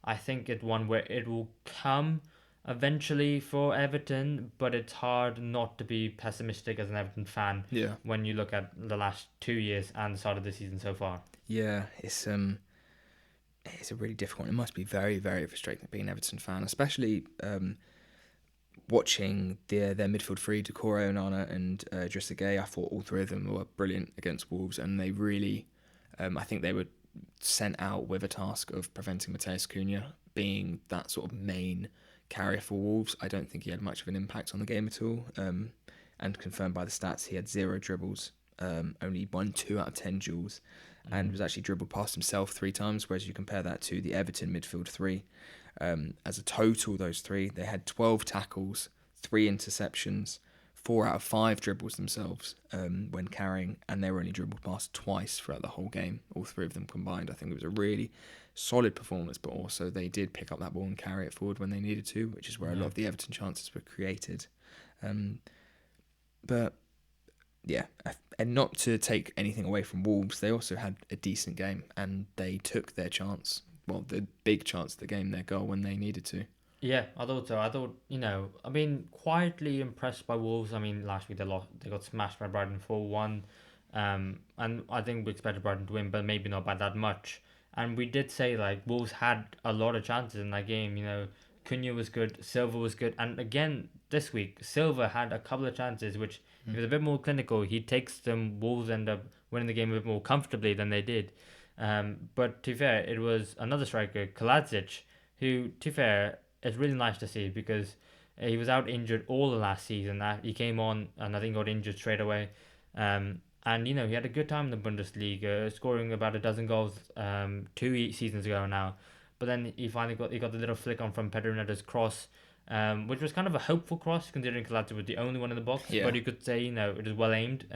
Speaker 1: I think it's one where it will come eventually for Everton, but it's hard not to be pessimistic as an Everton fan when you look at the last 2 years and the start of the season so far.
Speaker 2: Yeah, it's a really difficult one. It must be very, very frustrating being an Everton fan, especially watching their midfield three, Decore, Onana and Idrissa Gueye. I thought all 3 of them were brilliant against Wolves, and they really, I think they were sent out with a task of preventing Mateus Cunha being that sort of main carrier for Wolves. I don't think he had much of an impact on the game at all, and confirmed by the stats, he had 0 dribbles, only won 2 out of 10 duels, and was actually dribbled past himself 3 times, whereas you compare that to the Everton midfield 3. As a total, those 3, they had 12 tackles, 3 interceptions, 4 out of 5 dribbles themselves when carrying, and they were only dribbled past twice throughout the whole game, all 3 of them combined. I think it was a really solid performance, but also they did pick up that ball and carry it forward when they needed to, which is where a lot of the Everton chances were created. But yeah, and not to take anything away from Wolves, they also had a decent game, and they took their chance, well, the big chance of the game, their goal, when they needed to.
Speaker 1: Yeah, I thought so. I thought, quietly impressed by Wolves. I mean, last week they got smashed by Brighton 4-1, and I think we expected Brighton to win, but maybe not by that much. And we did say, Wolves had a lot of chances in that game. Cunha was good, Silva was good, and again this week Silva had a couple of chances which, if he was a bit more clinical, he takes them. Wolves end up winning the game a bit more comfortably than they did. But to be fair, it was another striker, Kaladzic, who, to be fair, it's really nice to see, because he was out injured all the last season. He came on and I think got injured straight away. And he had a good time in the Bundesliga, scoring about a dozen goals 2 seasons ago now. But then he finally got the little flick on from Pedro Neto's cross, which was kind of a hopeful cross, considering Kaladzic was the only one in the box. Yeah. But you could say, it was well aimed.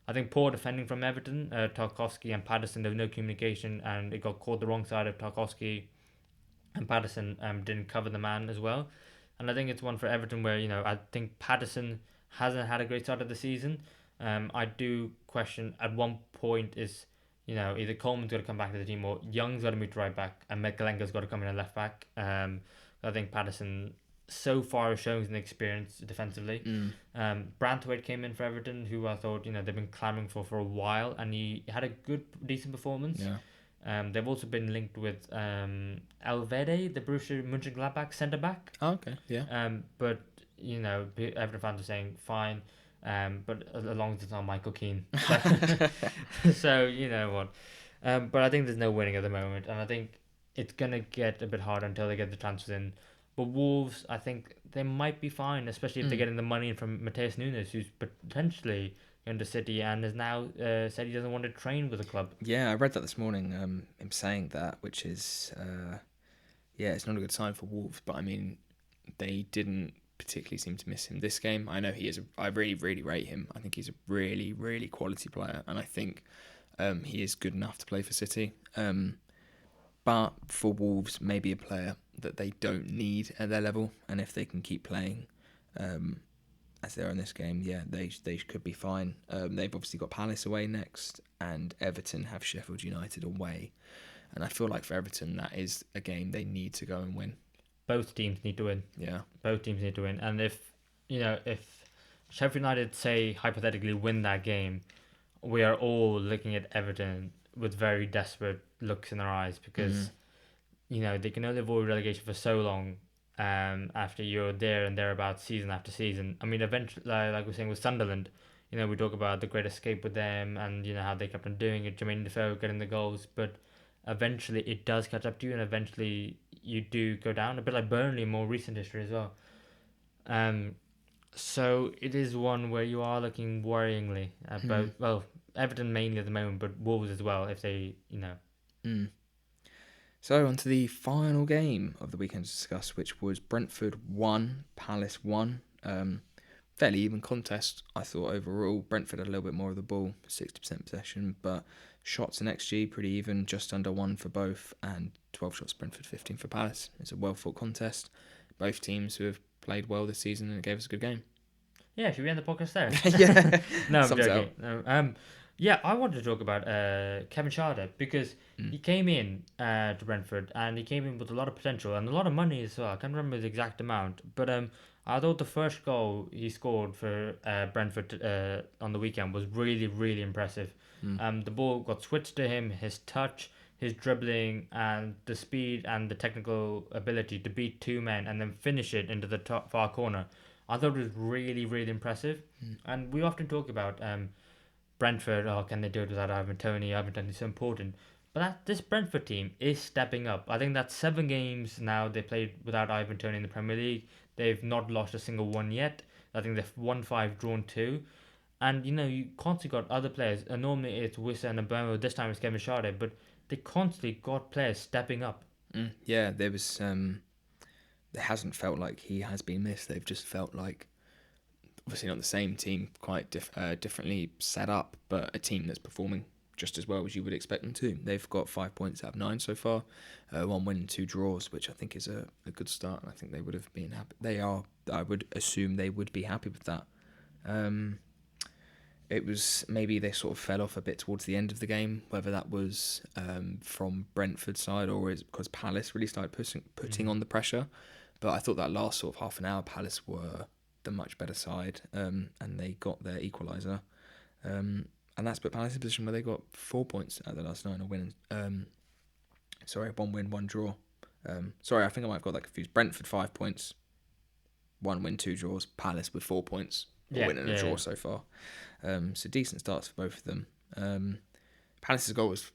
Speaker 1: I think poor defending from Everton, Tarkowski and Patterson, there was no communication, and it got caught the wrong side of Tarkowski, and Patterson didn't cover the man as well. And I think it's one for Everton where, I think Patterson hasn't had a great start of the season. I do question at one point is, either Coleman's got to come back to the team, or Young's got to move to right back, and Mikalenga's got to come in at left back. I think Patterson so far has shown an experience defensively. Brantwaite came in for Everton, who I thought, they've been clamoring for a while, and he had a decent performance. Yeah. They've also been linked with Elvede, the Borussia Mönchengladbach centre back.
Speaker 2: Oh, okay, yeah.
Speaker 1: But Everton fans are saying fine, but as long as it's not Michael Keane. So you know what. But I think there's no winning at the moment, and I think it's gonna get a bit harder until they get the transfers in. But Wolves, I think they might be fine, especially if they're getting the money in from Mateus Nunes, who's potentially going to City and has now said he doesn't want to train with the club.
Speaker 2: Yeah, I read that this morning. Him saying that, which is it's not a good sign for Wolves. But I mean, they didn't particularly seem to miss him this game. I know he is. I really, really rate him. I think he's a really, really quality player, and I think he is good enough to play for City. But for Wolves, maybe a player that they don't need at their level, and if they can keep playing as they are in this game, they could be fine. They've obviously got Palace away next, and Everton have Sheffield United away. And I feel like for Everton, that is a game they need to go and win.
Speaker 1: Both teams need to win.
Speaker 2: Yeah.
Speaker 1: Both teams need to win. And if Sheffield United, say, hypothetically win that game, we are all looking at Everton with very desperate looks in their eyes because, they can only avoid relegation for so long after you're there and thereabouts season after season. I mean, eventually, like we're saying with Sunderland, we talk about the great escape with them and, how they kept on doing it, Jermaine Defoe getting the goals, but eventually it does catch up to you and eventually you do go down, a bit like Burnley in more recent history as well. So it is one where you are looking worryingly about, well, Everton mainly at the moment, but Wolves as well, if they,
Speaker 2: So on to the final game of the weekend to discuss, which was Brentford 1, Palace 1. Fairly even contest, I thought, overall. Brentford had a little bit more of the ball, 60% possession, but shots and XG pretty even, just under 1 for both, and 12 shots Brentford, 15 for Palace. It's a well-fought contest. Both teams who have played well this season, and it gave us a good game.
Speaker 1: Yeah, should we end the podcast there?
Speaker 2: Yeah.
Speaker 1: No, I'm joking. No, I wanted to talk about Kevin Schade because he came in to Brentford and he came in with a lot of potential and a lot of money as well. I can't remember the exact amount, but I thought the first goal he scored for Brentford on the weekend was really, really impressive. The ball got switched to him, his touch, his dribbling, and the speed and the technical ability to beat two men and then finish it into the top far corner. I thought it was really, really impressive. And we often talk about Brentford, can they do it without Ivan Toney? Ivan Toney is so important. But this Brentford team is stepping up. I think that's 7 games now they played without Ivan Toney in the Premier League. They've not lost a single one yet. I think they've won 5, drawn 2. And, you constantly got other players. And normally it's Wissa and Mbemo. This time it's Kevin Schade. But they constantly got players stepping up.
Speaker 2: Yeah, there was... It hasn't felt like he has been missed. They've just felt like, obviously not the same team, quite differently set up, but a team that's performing just as well as you would expect them to. They've got 5 points out of 9 so far, 1 win and 2 draws, which I think is a good start, and I think they would have been happy. I would assume they would be happy with that. It was maybe they sort of fell off a bit towards the end of the game, whether that was from Brentford's side or is because Palace really started putting on the pressure. But I thought that last sort of half an hour, Palace were the much better side, and they got their equaliser. And that's put Palace in a position where they got 4 points out of the last 9, 1 win, 1 draw. I think I might have got that confused. Brentford 5 points, 1 win, 2 draws. Palace with 4 points, a win and a draw so far. So decent starts for both of them. Palace's goal was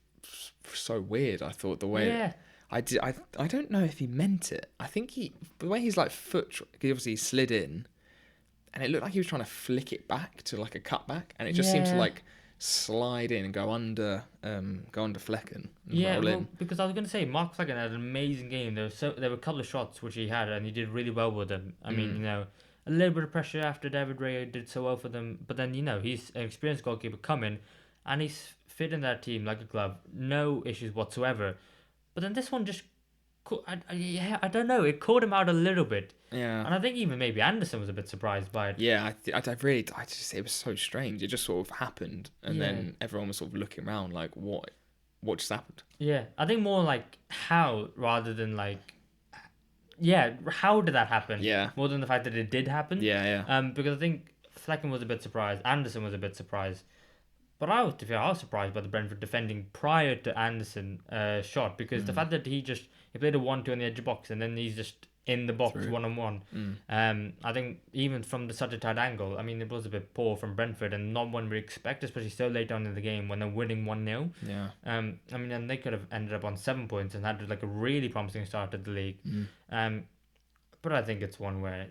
Speaker 2: so weird. I thought the way.
Speaker 1: Yeah.
Speaker 2: I don't know if he meant it. I think the way his he obviously slid in, and it looked like he was trying to flick it back to like a cutback, and it just seemed to like slide in and go under Flecken. And
Speaker 1: because I was going to say Mark Flecken had an amazing game. There were a couple of shots which he had, and he did really well with them. I mean, a little bit of pressure after David Raya did so well for them, but then he's an experienced goalkeeper coming, and he's fit in that team like a glove. No issues whatsoever. But then this one just, I don't know, it caught him out a little bit.
Speaker 2: Yeah.
Speaker 1: And I think even maybe Anderson was a bit surprised by it.
Speaker 2: Yeah, it was so strange. It just sort of happened, and then everyone was sort of looking around like, what just happened?
Speaker 1: Yeah, I think more like how rather than like, how did that happen?
Speaker 2: Yeah.
Speaker 1: More than the fact that it did happen.
Speaker 2: Yeah.
Speaker 1: Because I think Flecken was a bit surprised, Anderson was a bit surprised. But I was surprised by the Brentford defending prior to Anderson shot because the fact that he played a 1-2 on the edge of the box and then he's just in the box one-on-one. I think even from such a tight angle, I mean, it was a bit poor from Brentford and not one we expect, especially so late on in the game when they're winning 1-0.
Speaker 2: Yeah.
Speaker 1: I mean, and they could have ended up on 7 points and had like a really promising start at the league. but I think it's one where,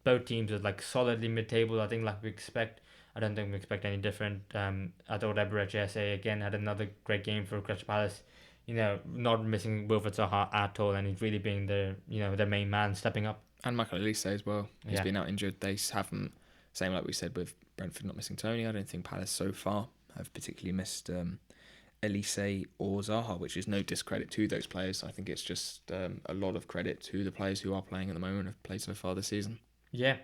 Speaker 1: both teams are like solidly mid-table. I think like we expect. I don't think we expect any different. I thought Eberechi again had another great game for Crystal Palace. Not missing Wilfred Zaha at all, and he's really being their main man, stepping up.
Speaker 2: And Michael Elise as well. He's
Speaker 1: Yeah.
Speaker 2: been out injured. They haven't, same like we said with Brentford not missing Tony. I don't think Palace so far have particularly missed Elise or Zaha, which is no discredit to those players. I think it's just a lot of credit to the players who are playing at the moment, have played so far this season.
Speaker 1: Yeah.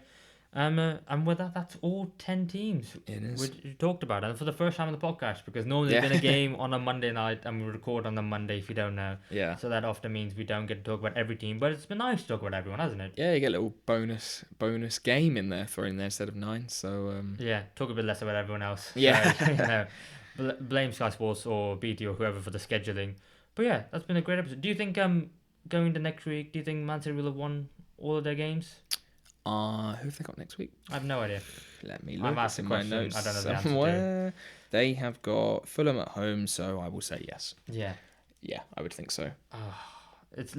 Speaker 1: And with that, that's all 10 teams
Speaker 2: It is.
Speaker 1: we talked about. And for the first time on the podcast, because normally there's been a game on a Monday night and we record on a Monday if you don't know.
Speaker 2: Yeah.
Speaker 1: So that often means we don't get to talk about every team. But it's been nice to talk about everyone, hasn't it?
Speaker 2: Yeah, you get a little bonus game in there thrown in there instead of 9. So
Speaker 1: Yeah, talk a bit less about everyone else.
Speaker 2: Yeah.
Speaker 1: So, blame Sky Sports or BT or whoever for the scheduling. But yeah, that's been a great episode. Do you think going to next week, do you think Man City will have won all of their games?
Speaker 2: who have they got next week?
Speaker 1: I have no idea.
Speaker 2: Let me look.
Speaker 1: I've asked
Speaker 2: in
Speaker 1: a
Speaker 2: my
Speaker 1: question.
Speaker 2: notes
Speaker 1: I don't know the answer to.
Speaker 2: somewhere. They have got Fulham at home, so I will say yes.
Speaker 1: Yeah.
Speaker 2: Yeah, I would think so.
Speaker 1: It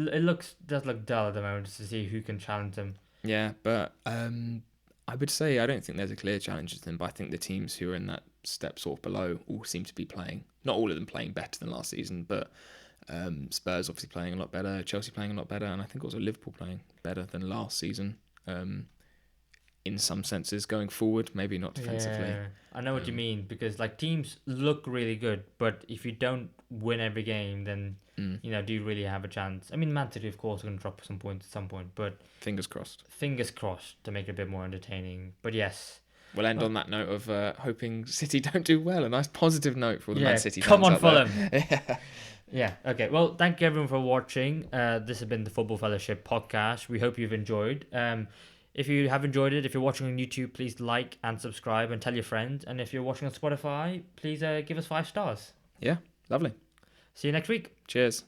Speaker 1: does look dull at the moment just to see who can challenge them.
Speaker 2: Yeah, but I would say I don't think there's a clear challenge to them, but I think the teams who are in that step sort of below all seem to be playing. Not all of them playing better than last season, but Spurs obviously playing a lot better, Chelsea playing a lot better, and I think also Liverpool playing better than last season. In some senses going forward, maybe not defensively.
Speaker 1: Yeah, I know what you mean, because like teams look really good, but if you don't win every game, then do you really have a chance? I mean, Man City of course are going to drop some points at some point, but
Speaker 2: Fingers crossed
Speaker 1: to make it a bit more entertaining. But yes,
Speaker 2: we'll end on that note of hoping City don't do well. A nice positive note for the Man City
Speaker 1: come
Speaker 2: fans
Speaker 1: on
Speaker 2: out
Speaker 1: Fulham.
Speaker 2: there.
Speaker 1: Yeah, okay. Well, thank you everyone for watching. This has been the Football Fellowship podcast. We hope you've enjoyed. If you have enjoyed it, if you're watching on YouTube, please like and subscribe and tell your friends. And if you're watching on Spotify, please give us 5 stars.
Speaker 2: Yeah, lovely.
Speaker 1: See you next week.
Speaker 2: Cheers.